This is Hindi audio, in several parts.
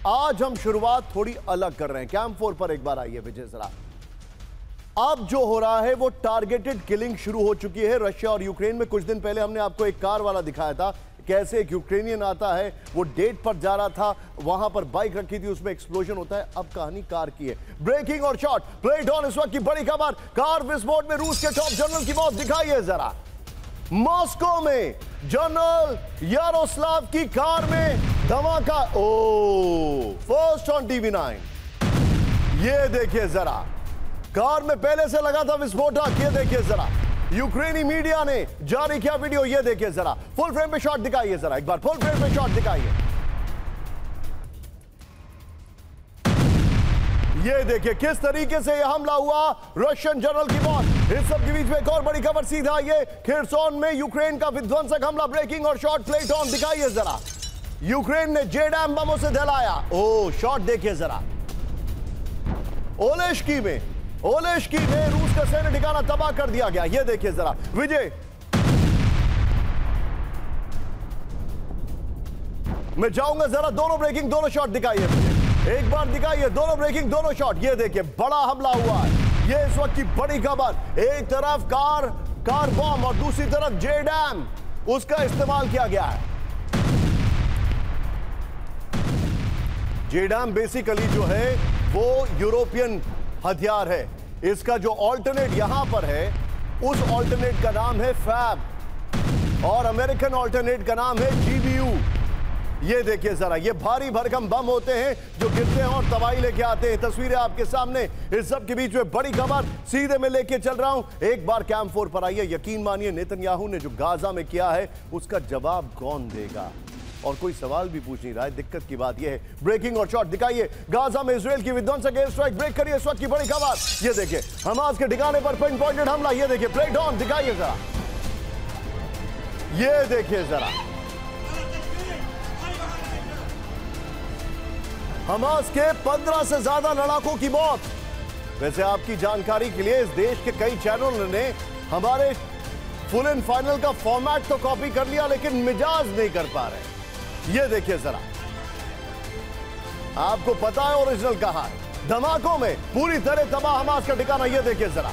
आज हम शुरुआत थोड़ी अलग कर रहे हैं। कैंप 4 पर एक बार आइए विजय जरा। अब जो हो रहा है वो टारगेटेड किलिंग शुरू हो चुकी है रशिया और यूक्रेन में। कुछ दिन पहले हमने आपको एक कार वाला दिखाया था, कैसे एक यूक्रेनियन आता है, वो डेट पर जा रहा था, वहां पर बाइक रखी थी, उसमें एक्सप्लोजन होता है। अब कहानी कार की है। ब्रेकिंग और शॉट प्लेट ऑन, इस वक्त की बड़ी खबर, कार विस्फोट में रूस के टॉप जनरल की मौत। दिखाइए जरा, मॉस्को में जनरल यारोस्लाव की कार में धमाका। ओ फर्स्ट ऑन टीवी 9। ये देखिए जरा, कार में पहले से लगा था विस्फोटक। ये देखिए जरा, यूक्रेनी मीडिया ने जारी किया वीडियो। ये देखिए जरा, फुल फ्रेम पे शॉट दिखाइए जरा, एक बार फुल फ्रेम पे शॉट दिखाइए। ये देखिए किस तरीके से यह हमला हुआ, रशियन जनरल की मौत। इस सब के बीच में एक और बड़ी खबर सीधा ये, खिरसोन में यूक्रेन का विध्वंसक हमला। ब्रेकिंग और शॉट प्लेट ऑन, दिखाइए जरा। यूक्रेन ने जेडैम बमों से दहलाया। ओ शॉट देखिए जरा, ओलेश्की में रूस का सैन्य ठिकाना तबाह कर दिया गया। यह देखिए जरा विजय, मैं जाऊंगा जरा, दोनों ब्रेकिंग दोनों शॉट दिखाइए मुझे, एक बार दिखाइए दोनों ब्रेकिंग दोनों शॉट। ये देखिए बड़ा हमला हुआ है, ये इस वक्त की बड़ी खबर। एक तरफ कार बॉम्ब और दूसरी तरफ जेडैम, उसका इस्तेमाल किया गया है। जेडैम बेसिकली जो है वो यूरोपियन हथियार है। इसका जो ऑल्टरनेट यहां पर है, उस ऑल्टरनेट का नाम है फैब और अमेरिकन ऑल्टरनेट का नाम है जीबीयू। ये देखिए जरा, ये भारी भरकम बम होते हैं जो गिरते हैं और तबाही लेके आते हैं। तस्वीरें आपके सामने। इस सब के बीच में बड़ी खबर सीधे में लेके चल रहा हूं। एक बार कैंप 4 पर आइए। यकीन मानिए, नेतन्याहू ने जो गाजा में किया है उसका जवाब कौन देगा, और कोई सवाल भी पूछ नहीं रहा है। दिक्कत की बात यह है। ब्रेकिंग और शॉट दिखाइए, गाजा में इजराइल की विध्वंसक एयर स्ट्राइक ब्रेक करिए, इस वक्त की बड़ी खबर। ये देखिए हमास के ठिकाने पर पिन पॉइंटेड हमला। ये देखिए प्लेट ऑन, दिखाइए जरा, ये देखिए जरा, हमास के 15 से ज्यादा लड़ाकों की मौत। वैसे आपकी जानकारी के लिए, इस देश के कई चैनलों ने हमारे फुल एंड फाइनल का फॉर्मेट तो कॉपी कर लिया, लेकिन मिजाज नहीं कर पा रहे। ये देखिए जरा, आपको पता है ओरिजिनल कहां है। धमाकों में पूरी तरह तबाह हमास का ठिकाना। ये देखिए जरा,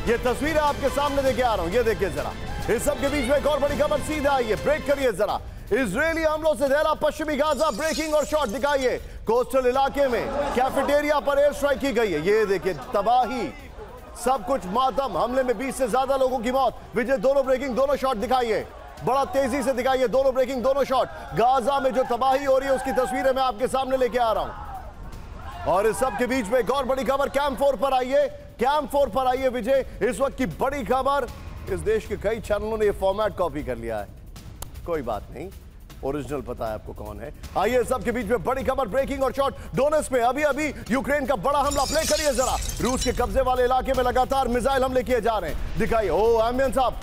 ये तस्वीरें आपके सामने देके आ रहा हूं। ये देखिए जरा, इस सब के बीच में एक और बड़ी खबर सीधा आई है। ब्रेक करिए जरा, इजरायली हमलों से दहला पश्चिमी गाजा। ब्रेकिंग और शॉट दिखाइए, कोस्टल इलाके में कैफेटेरिया पर एयर स्ट्राइक की गई है। ये देखिए तबाही, सब कुछ मातम। हमले में 20 से ज्यादा लोगों की मौत। विजय दोनों ब्रेकिंग दोनों शॉट दिखाइए, बड़ा तेजी से दिखाइए, दोनों ब्रेकिंग दोनों शॉट। गाजा में जो तबाही हो रही है उसकी तस्वीरें मैं आपके सामने लेके आ रहा हूं। और इस सब के बीच में एक और बड़ी खबर, कैंप 4 पर आइए, कैंप 4 पर आइए विजय। इस वक्त की बड़ी खबर, इस देश के कई चैनलों ने यह फॉर्मेट कॉपी कर लिया है, कोई बात नहीं, ओरिजिनल पता है आपको कौन है। आइए सबके बीच में बड़ी खबर, ब्रेकिंग और शॉट। डोनेट्स्क में अभी यूक्रेन का बड़ा हमला। प्ले करिए जरा, रूस के कब्जे वाले इलाके में लगातार मिसाइल हमले किए जा रहे हैं। दिखाइए, ओ एम्बियन साहब,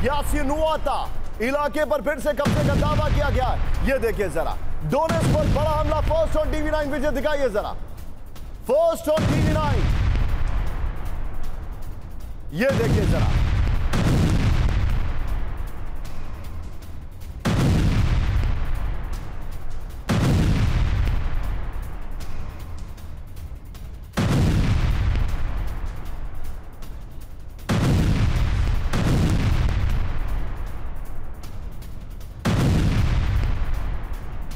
यासिनुआता इलाके पर फिर से कब्जे का दावा किया गया है। ये देखिए जरा, डोनेट्स्क पर बड़ा हमला। फर्स्ट ऑन टीवी 9 विजय, दिखाइए जरा, फर्स्ट ऑन टीवी 9। ये देखिए जरा,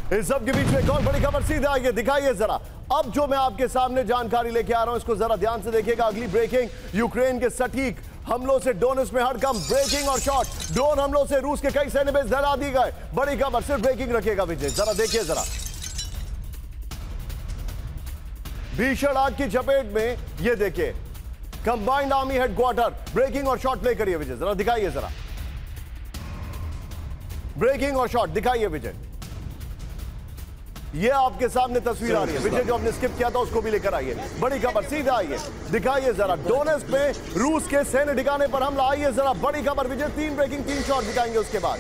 इस सब के बीच में एक और बड़ी खबर सीधा आइए, दिखाइए जरा। अब जो मैं आपके सामने जानकारी लेके आ रहा हूं, इसको जरा ध्यान से देखिएगा। अगली ब्रेकिंग, यूक्रेन के सटीक हमलों से डोनेट्स्क में हड़कंप। ब्रेकिंग और शॉट, ड्रोन हमलों से रूस के कई सैन्य बेस दहला दी गए। बड़ी खबर, सिर्फ ब्रेकिंग रखिएगा विजय, जरा देखिए जरा। भीषण आग की चपेट में, ये देखिए कंबाइंड आर्मी हेडक्वार्टर। ब्रेकिंग और शॉट प्ले करिए विजय, जरा दिखाइए जरा, ब्रेकिंग और शॉट दिखाइए विजय। ये आपके सामने तस्वीर आ रही है विजय, जो आपने स्किप किया था उसको भी लेकर आइए। बड़ी खबर सीधा आइए, दिखाइए जरा, डोनेट्स्क में रूस के सैन्य ठिकाने पर हमला। आइए जरा, बड़ी खबर विजय, 3 ब्रेकिंग 3 शॉट दिखाएंगे। उसके बाद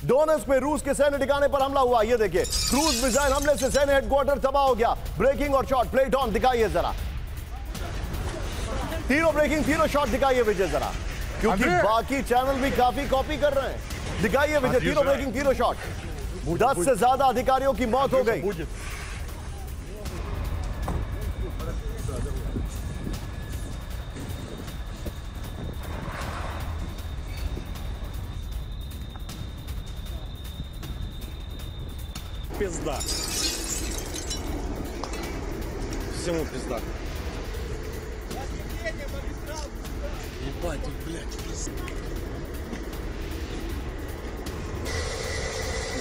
डोनेट्स्क में रूस के सैन्य ठिकाने पर हमला हुआ। ये देखिए, क्रूज मिसाइल हमले से सैन्य हेडक्वार्टर तबाह हो गया। ब्रेकिंग और शॉट प्लेट ऑन, दिखाइए जरा, तीनों ब्रेकिंग तीनों शॉट दिखाइए विजय जरा, क्योंकि बाकी चैनल भी काफी कॉपी कर रहे हैं। दिखाइए विजय, तीनों ब्रेकिंग तीनों शॉट। 10 से ज्यादा अधिकारियों की मौत हो गई। Пизда. Всему пизда. Ебать, блядь, пизда.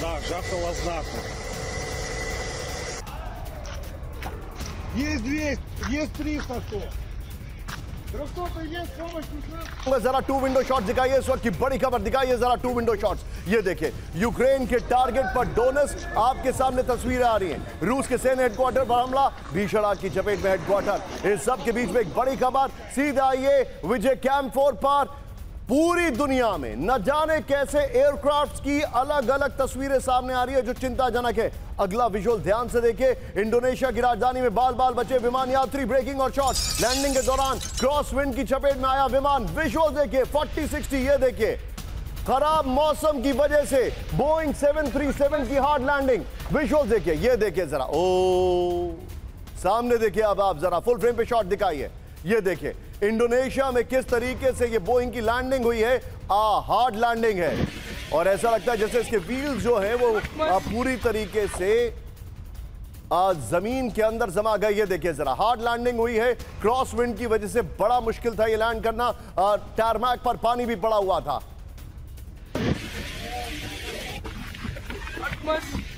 Да, жахало знатно. Есть 200, есть 300 что? 300 есть, помощь нужна? जरा टू विंडो शॉट दिखाइए, इस वक्त की बड़ी खबर दिखाइए जरा टू विंडो शॉट्स। ये देखिए यूक्रेन के टारगेट पर डोनेट्स्क आपके सामने तस्वीरें आ रही हैं। रूस के सैन्य हेडक्वार्टर पर हमला, भीषण आग की चपेट में हेडक्वार्टर। इस सब के बीच में एक बड़ी खबर सीधा आइए विजय कैंप 4 पर। पूरी दुनिया में न जाने कैसे एयरक्राफ्ट की अलग अलग तस्वीरें सामने आ रही है जो चिंताजनक है। अगला विजुअल ध्यान से देखिए, इंडोनेशिया की राजधानी में बाल बाल बचे विमान यात्री, ब्रेकिंग और शॉट। लैंडिंग के दौरान क्रॉस विंड की चपेट में आया विमान। विजुअल देखिए 40-60, ये देखिए खराब मौसम की वजह से बोइंग 737 की हार्ड लैंडिंग। विजुअल देखिए, ये देखिए जरा, ओ सामने देखिए, अब आप जरा फुल फ्रेम पे शॉट दिखाइए। ये देखिए इंडोनेशिया में किस तरीके से ये बोइंग की लैंडिंग हुई है। हार्ड लैंडिंग है और ऐसा लगता है जैसे इसके व्हील्स जो है वो पूरी तरीके से जमीन के अंदर जमा गए। ये देखिए जरा, हार्ड लैंडिंग हुई है। क्रॉस विंड की वजह से बड़ा मुश्किल था ये लैंड करना। टारमैक पर पानी भी पड़ा हुआ था।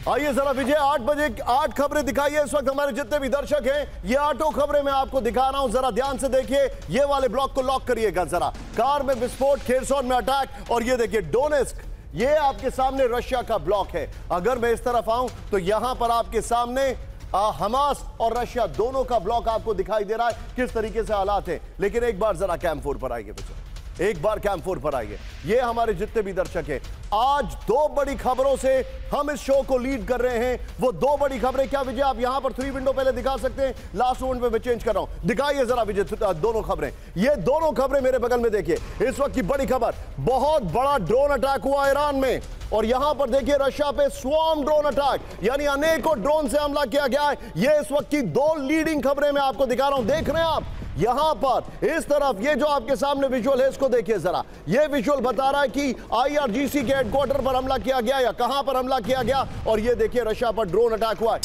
आइए जरा विजय 8 बजे 8 खबरें दिखाइए इस वक्त हमारे जितने भी दर्शक हैं। ये 8 खबरें मैं आपको दिखा रहा हूं, जरा ध्यान से देखिए। ये वाले ब्लॉक को लॉक करिएगा जरा। कार में विस्फोट, खेरसोन में अटैक, और ये देखिए डोनेट्स्क, ये आपके सामने रशिया का ब्लॉक है। अगर मैं इस तरफ आऊं तो यहां पर आपके सामने हमास और रशिया दोनों का ब्लॉक आपको दिखाई दे रहा है किस तरीके से हालात है। लेकिन एक बार जरा कैंप 4 पर आइए विजय, एक बार कैंप 4 पर आइए। ये हमारे जितने भी दर्शक हैं, आज 2 बड़ी खबरों से हम इस शो को लीड कर रहे हैं। वो 2 बड़ी खबरें क्या विजय, आप यहां पर 3 विंडो पहले दिखा सकते हैं, लास्ट मोमेंट पे मैं चेंज कर रहा हूं। दिखाइए जरा विजय दोनों खबरें। ये दोनों खबरें मेरे बगल में देखिए। इस वक्त की बड़ी खबर, बहुत बड़ा ड्रोन अटैक हुआ ईरान में, और यहां पर देखिए रशिया पे स्वॉर्म ड्रोन अटैक, यानी अनेकों ड्रोन से हमला किया गया है। ये इस वक्त की 2 लीडिंग खबरें मैं आपको दिखा रहा हूं। देख रहे हैं आप यहां पर इस तरफ, ये जो आपके सामने विजुअल है इसको देखिए जरा। ये विजुअल बता रहा है कि आईआरजीसी के हेडक्वार्टर पर हमला किया गया या कहां पर हमला किया गया, और ये देखिए रशिया पर ड्रोन अटैक हुआ है।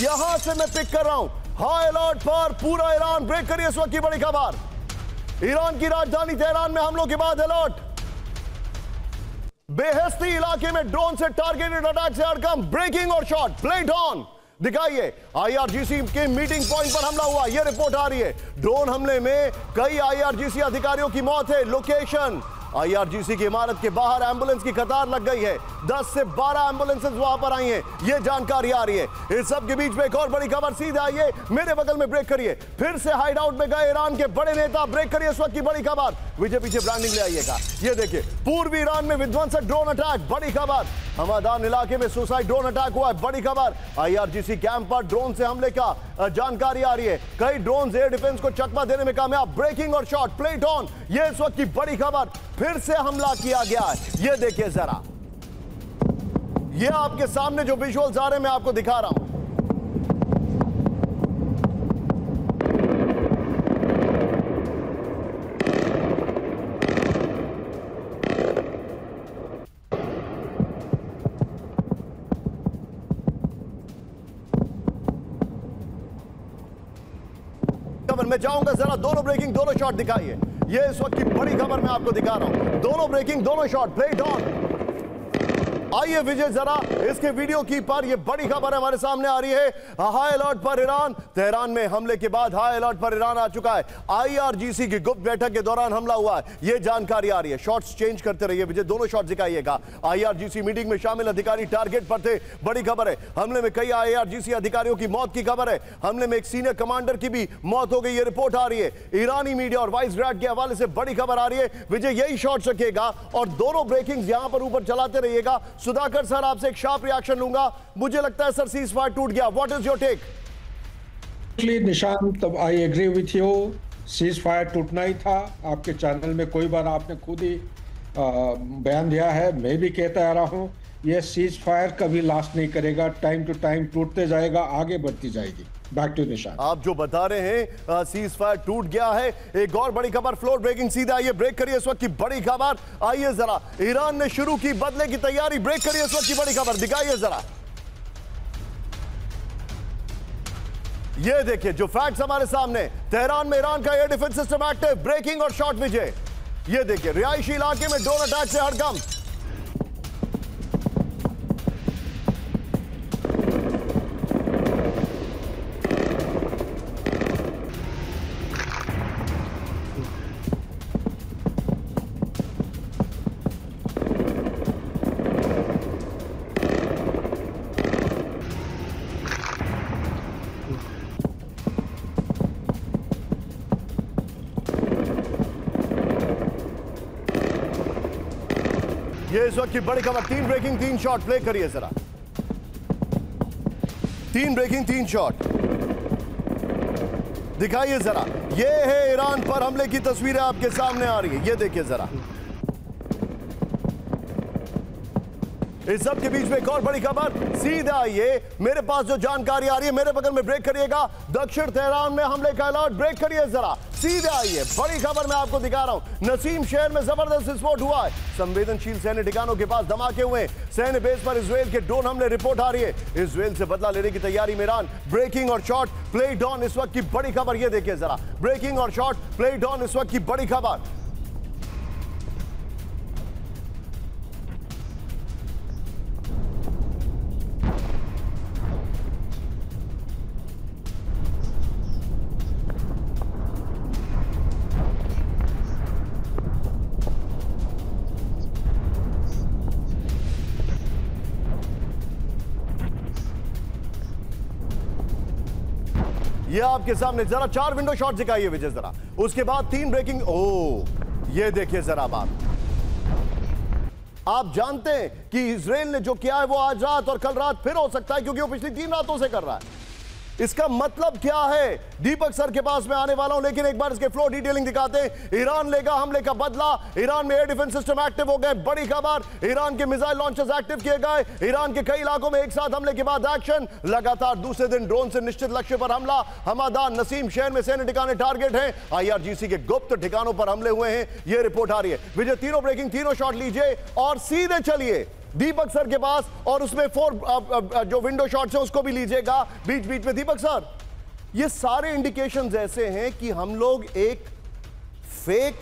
यहां से मैं पिक कर रहा हूं, हाई अलर्ट पर पूरा ईरान। ब्रेक करिए इस वक्त की बड़ी खबर, ईरान की राजधानी तेहरान में हमलों के बाद अलर्ट। बेहस्ती इलाके में ड्रोन से टारगेटेड अटैक से हड़कंप, ब्रेकिंग और शॉट, प्लेट ऑन। दिखाइए आईआरजीसी के मीटिंग पॉइंट पर हमला हुआ, यह रिपोर्ट आ रही है। ड्रोन हमले में कई आईआरजीसी अधिकारियों की मौत है। लोकेशन आईआरजीसी की इमारत के बाहर एम्बुलेंस की कतार लग गई है। 10 से 12 एम्बुलेंसेस वहां पर आई हैं, यह जानकारी आ रही है। इस सब के बीच में एक और बड़ी खबर सीधा आइए मेरे बगल में, ब्रेक करिए। फिर से हाइड आउट में गए ईरान के बड़े नेता, ब्रेक करिए इस वक्त की बड़ी खबर। विजय पीछे ब्रांडिंग ले आइएगा। ये देखिए पूर्वी ईरान में विध्वंसक ड्रोन अटैक, बड़ी खबर। हमादान इलाके में सुसाइड ड्रोन अटैक हुआ है, बड़ी खबर। आईआरजीसी कैंप पर ड्रोन से हमले का जानकारी आ रही है। कई ड्रोन एयर डिफेंस को चकमा देने में कामयाब, ब्रेकिंग और शॉट, प्लेट ऑन। ये इस वक्त की बड़ी खबर, फिर से हमला किया गया है। ये देखिए जरा, ये आपके सामने जो विजुअल्स आ रहे हैं मैं आपको दिखा रहा हूं। मैं चाहूंगा जरा दोनों ब्रेकिंग, दोनों शॉट दिखाइए। ये इस वक्त की बड़ी खबर मैं आपको दिखा रहा हूं, दोनों ब्रेकिंग, दोनों शॉट, प्लेट ऑन। आइए विजय जरा इसके वीडियो की पर, यह बड़ी खबर हमारे सामने आ रही है। हाई अलर्ट पर ईरान, तेहरान में हमले के बाद हाई अलर्ट पर ईरान आ चुका है। आईआरजीसी की गुप्त बैठक के दौरान हमला हुआ है, यह जानकारी आ रही है। शॉट्स चेंज करते रहिए विजय, दोनों शॉट्स दिखाइएगा। आईआरजीसी मीटिंग में शामिल अधिकारी टारगेट पर थे, बड़ी खबर है। हमले में कई आईआरजीसी अधिकारियों की मौत की खबर है। हमले में एक सीनियर कमांडर की भी मौत हो गई, यह रिपोर्ट आ रही है। ईरानी मीडिया और वाइस ग्राड के हवाले से बड़ी खबर आ रही है। विजय यही शॉट्स रखिएगा और दोनों ब्रेकिंग्स यहां पर ऊपर चलाते रहिएगा। सुधाकर सर आपसे एक शार्प रिएक्शन लूंगा। मुझे लगता है सर सीज फायर टूट गया, what is your take? Nishant, I agree with you, ceasefire टूटना ही था। आपके चैनल में कोई बार आपने खुद ही बयान दिया है, मैं भी कहता आ रहा हूं ये सीज फायर कभी लास्ट नहीं करेगा, टाइम टू टाइम टूटते जाएगा, आगे बढ़ती जाएगी। बैक टू निशान। आप जो बता रहे हैं सीज फायर टूट गया है। एक और बड़ी खबर, फ्लोर ब्रेकिंग सीधा आइए ब्रेक करिए इस वक्त की बड़ी खबर। आइए जरा, ईरान ने शुरू की बदले की तैयारी, ब्रेक करिए इस वक्त की बड़ी खबर, दिखाइए जरा। ये देखिए जो फैक्ट्स हमारे सामने, तेहरान में ईरान का air defence system active, breaking और शॉट विजय। ये देखिए रिहायशी इलाके में ड्रोन अटैक से हड़कंप। ये इस वक्त की बड़ी खबर, 3 ब्रेकिंग 3 शॉट, प्ले करिए जरा। 3 ब्रेकिंग 3 शॉट दिखाइए जरा। ये है ईरान पर हमले की तस्वीरें आपके सामने आ रही है, ये देखिए जरा। इस सब के बीच में एक और बड़ी खबर, सीधा आइए, मेरे पास जो जानकारी आ रही है मेरे बगल में, ब्रेक करिएगा। दक्षिण तेहरान में हमले का अलर्ट, ब्रेक करिए जरा। सीधे आइए, बड़ी खबर मैं आपको दिखा रहा हूं। नसीम शहर में जबरदस्त विस्फोट हुआ है, संवेदनशील सैन्य ठिकानों के पास धमाके हुए। सैन्य बेस पर इजराइल के ड्रोन हमले, रिपोर्ट आ रही है। इजराइल से बदला लेने की तैयारी में ईरान, ब्रेकिंग और शॉट प्लेड ऑन इस वक्त की बड़ी खबर, ये देखिए जरा। ब्रेकिंग और शॉट प्लेड ऑन इस वक्त की बड़ी खबर। ये आपके सामने जरा 4 विंडो शॉट दिखाइए विजय जरा। उसके बाद 3 ब्रेकिंग, ओ ये देखिए जरा बात। आप जानते हैं कि इजराइल ने जो किया है वो आज रात और कल रात फिर हो सकता है, क्योंकि वो पिछली 3 रातों से कर रहा है। इसका मतलब क्या है, दीपक सर के पास मैं आने वाला हूं, लेकिन एक बार इसके फ्लो डिटेलिंग दिखाते हैं। ईरान लेगा हमले का बदला, ईरान में एयर डिफेंस सिस्टम एक्टिव हो गए, बड़ी खबर। ईरान के मिसाइल लॉन्चर्स एक्टिव किए गए, ईरान के कई इलाकों में एक साथ हमले के बाद एक्शन। लगातार दूसरे दिन ड्रोन से निश्चित लक्ष्य पर हमला। हमादान नसीम शहर में सैन्य ठिकाने टारगेट हैं, IRGC के गुप्त ठिकानों पर हमले हुए हैं, यह रिपोर्ट आ रही है। विजय तीनों ब्रेकिंग तीनों शॉट लीजिए और सीधे चलिए दीपक सर के पास, और उसमें 4 जो विंडो शॉट्स हैं उसको भी लीजिएगा बीच बीच में। दीपक सर, ये सारे इंडिकेशंस ऐसे हैं कि हम लोग एक फेक,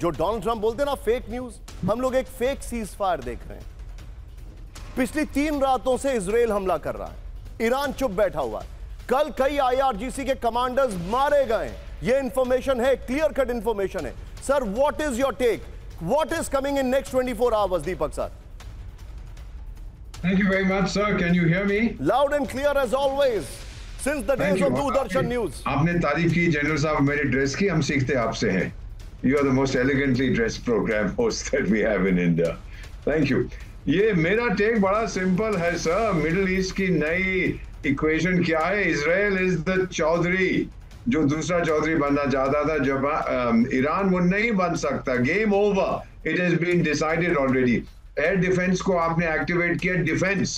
जो डोनाल्ड ट्रंप बोलते हैं ना फेक न्यूज, हम लोग एक फेक सीज फायर देख रहे हैं। पिछली 3 रातों से इजराइल हमला कर रहा है, ईरान चुप बैठा हुआ है। कल कई IRGC के कमांडर्स मारे गए, ये इंफॉर्मेशन है, क्लियर कट इंफॉर्मेशन है। Sir, what is your take? What is coming in next 24 hours, Deepak sir? Thank you very much, sir. Can you hear me? Loud and clear as always. Since the days of Doordarshan News. आपने तारीफ की जनरल साहब मेरे ड्रेस की, हम सीखते आपसे हैं। You are the most elegantly dressed program host that we have in India. Thank you. ये मेरा टेक बड़ा सिंपल है सर। मिडिल ईस्ट की नई इक्वेशन क्या है? इजराइल इज द चौधरी, जो दूसरा चौधरी बनना चाहता था, जब ईरान वो नहीं बन सकता। Game over, it has been decided already. Air defence को आपने एक्टिवेट किया, डिफेंस,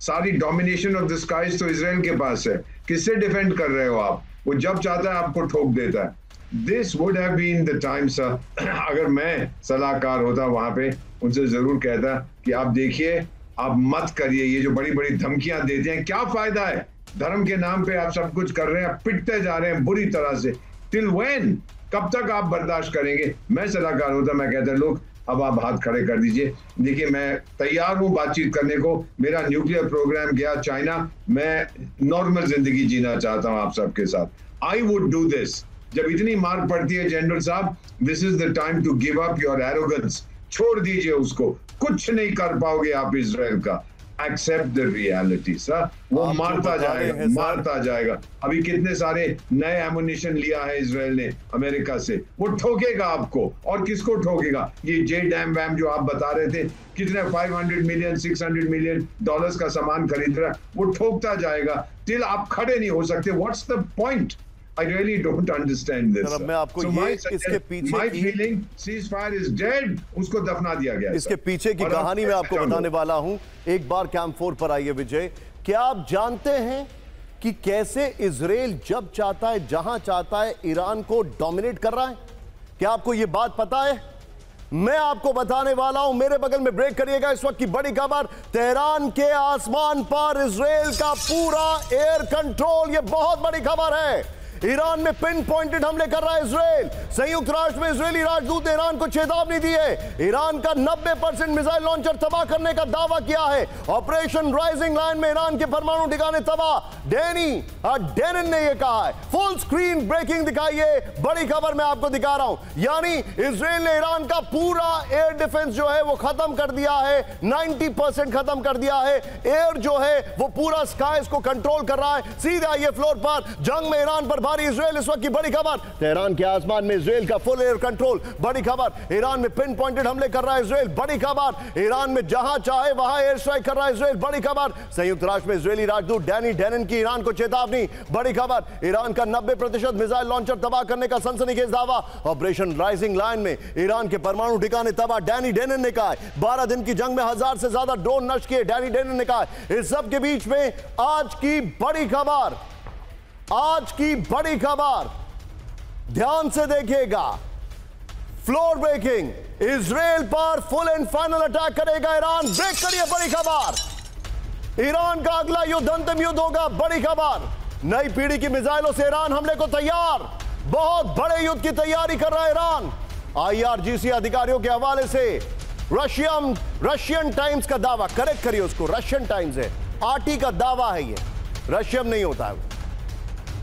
सारी डोमिनेशन ऑफ द स्काइज तो इजराइल के पास है। किससे डिफेंड कर रहे हो आप? वो जब चाहता है आपको ठोक देता है। This would have been the time sir. अगर मैं सलाहकार होता वहां पे, उनसे जरूर कहता कि आप देखिए, आप मत करिए, ये जो बड़ी बड़ी धमकियां देते हैं, क्या फायदा है? धर्म के नाम पे आप सब कुछ कर रहे हैं, पिटते जा रहे हैं बुरी तरह से। Till when? कब तक आप बर्दाश्त करेंगे? मैं सलाहकार होता, मैं कहता लोग अब आप हाथ खड़े कर दीजिए। देखिए, मैं तैयार हूं बातचीत करने को। मेरा न्यूक्लियर प्रोग्राम गया चाइना, मैं नॉर्मल जिंदगी जीना चाहता हूं आप सबके साथ। I would do this. जब इतनी मार पड़ती है जनरल साहब, this is the time to give up your arrogance. छोड़ दीजिए उसको, कुछ नहीं कर पाओगे आप इजराइल का। Accept the reality sir. वो मारता जाएगा, मारता जाएगा। अभी कितने सारे नए एमुनिशन लिया है इजराइल ने अमेरिका से, वो ठोकेगा आपको। और किसको ठोकेगा? ये जे डैम वैम जो आप बता रहे थे, कितने 500 मिलियन 600 मिलियन डॉलर्स का सामान खरीद रहा है, वो ठोकता जाएगा टिल आप खड़े नहीं हो सकते। What's the point? I really don't understand this. Sir, अब मैं आपको इसके पीछे my feeling ceasefire is dead. उसको दफना दिया गया। इसके पीछे की कहानी मैं आपको बताने वाला हूं। एक बार कैंप 4 पर आइए विजय। क्या आप जानते हैं कि कैसे इजराइल जब चाहता है, जहां चाहता है, ईरान को डोमिनेट कर रहा है? क्या आपको यह बात पता है? मैं आपको बताने वाला हूं। मेरे बगल में ब्रेक करिएगा। इस वक्त की बड़ी खबर, तेहरान के आसमान पर इजराइल का पूरा एयर कंट्रोल। यह बहुत बड़ी खबर है। ईरान में पिन पॉइंटेड हमले कर रहा है इजराइल। संयुक्त राष्ट्र में इजरायली राजदूत ने ईरान को चेतावनी दी है। ईरान का 90% मिसाइल लॉन्चर तबाह करने का दावा किया है। ऑपरेशन राइजिंग लाइन में ईरान के परमाणु ठिकाने तबाह। डेनिन ने यह कहा है। फुल स्क्रीन ब्रेकिंग दिखाइए। बड़ी खबर मैं आपको दिखा रहा हूं। यानी इजराइल ने ईरान का पूरा एयर डिफेंस जो है वो खत्म कर दिया है। 90% खत्म कर दिया है। एयर जो है वो पूरा स्काइज को कंट्रोल कर रहा है। सीधे आइए फ्लोर पर। जंग में ईरान पर इजराइल। इस वक्त की बड़ी खबर, तेहरान के आसमान में इजराइल का फुल एयर कंट्रोल। बड़ी खबर, ईरान में पिन पॉइंटेड हमले कर रहा है इजराइल। बड़ी खबर, ईरान में जहां चाहे वहां एयर स्ट्राइक कर रहा है इजराइल। बड़ी खबर, संयुक्त राष्ट्र में इजरायली राजदूत डैनी डेनिन की ईरान को चेतावनी। बड़ी खबर, ईरान का 90% मिसाइल लॉन्चर तबाह करने का सनसनीखेज दावा। ऑपरेशन राइजिंग लाइन में ईरान के परमाणु ठिकाने तबाह। डैनी डेनिन ने कहा 12 दिन की जंग में 1000 से ज्यादा ड्रोन नष्ट किए। डैनी डेनिन ने कहा। इस सब के बीच में आज की बड़ी खबर, आज की बड़ी खबर ध्यान से देखिएगा। फ्लोर ब्रेकिंग, इजराइल पर फुल एंड फाइनल अटैक करेगा ईरान। ब्रेक करिए बड़ी खबर। ईरान का अगला युद्ध अंतिम युद्ध होगा। बड़ी खबर, नई पीढ़ी की मिसाइलों से ईरान हमले को तैयार। बहुत बड़े युद्ध की तैयारी कर रहा है ईरान। IRGC अधिकारियों के हवाले से रशियन टाइम्स का दावा, करेक्ट करिए उसको, रशियन टाइम्स है, RT का दावा है, ये रशियन नहीं होता है।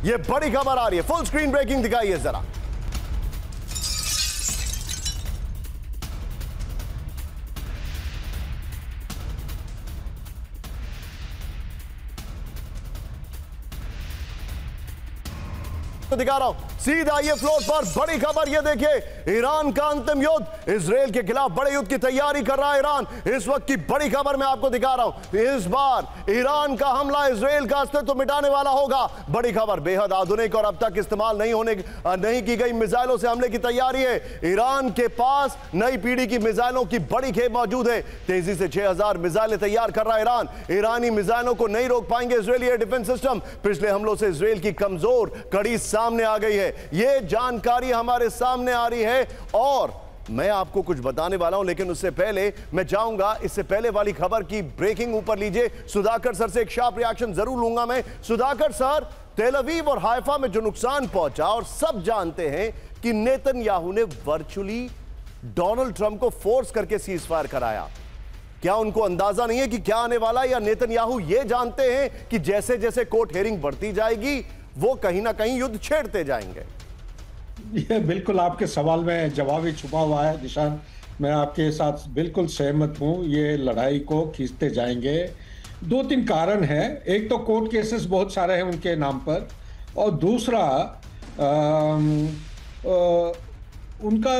ये बड़ी खबर आ रही है। फुल स्क्रीन ब्रेकिंग दिखाइए जरा। तो दिखा रहा हूं, सीधा आइए फ्लोर पर। बड़ी खबर ये देखिए, ईरान का अंतिम युद्ध, इजराइल के खिलाफ बड़े युद्ध की तैयारी कर रहा है ईरान। इस वक्त की बड़ी खबर मैं आपको दिखा रहा हूं। इस बार ईरान का हमला इजराइल का अस्तित्व मिटाने वाला होगा। बड़ी खबर, बेहद आधुनिक और अब तक इस्तेमाल नहीं की गई मिसाइलों से हमले की तैयारी है। ईरान के पास नई पीढ़ी की मिसाइलों की बड़ी खेप मौजूद है। तेजी से 6000 मिसाइलें तैयार कर रहा है ईरान। ईरानी मिसाइलों को नहीं रोक पाएंगे इजरायली एयर डिफेंस सिस्टम। पिछले हमलों से इजराइल की कमजोर कड़ी सामने आ गई है। यह जानकारी हमारे सामने आ रही है और मैं आपको कुछ बताने वाला हूं, लेकिन उससे पहले मैं चाहूंगा, इससे पहले वाली खबर की ब्रेकिंग ऊपर लीजिए। सुधाकर सर से एक शार्प रिएक्शन जरूर लूंगा मैं। सुधाकर सर, तेल अवीव और हाइफा में जो नुकसान पहुंचा, और सब जानते हैं कि नेतन्याहू ने वर्चुअली डोनाल्ड ट्रंप को फोर्स करके सीजफायर कराया। क्या उनको अंदाजा नहीं है कि क्या आने वाला है, या नेतन्याहू यह जानते हैं कि जैसे जैसे कोर्ट हियरिंग बढ़ती जाएगी वो कहीं ना कहीं युद्ध छेड़ते जाएंगे? ये बिल्कुल आपके सवाल में जवाब ही छुपा हुआ है निशान। मैं आपके साथ बिल्कुल सहमत हूं। ये लड़ाई को खींचते जाएंगे। 2-3 कारण हैं। एक तो कोर्ट केसेस बहुत सारे हैं उनके नाम पर, और दूसरा उनका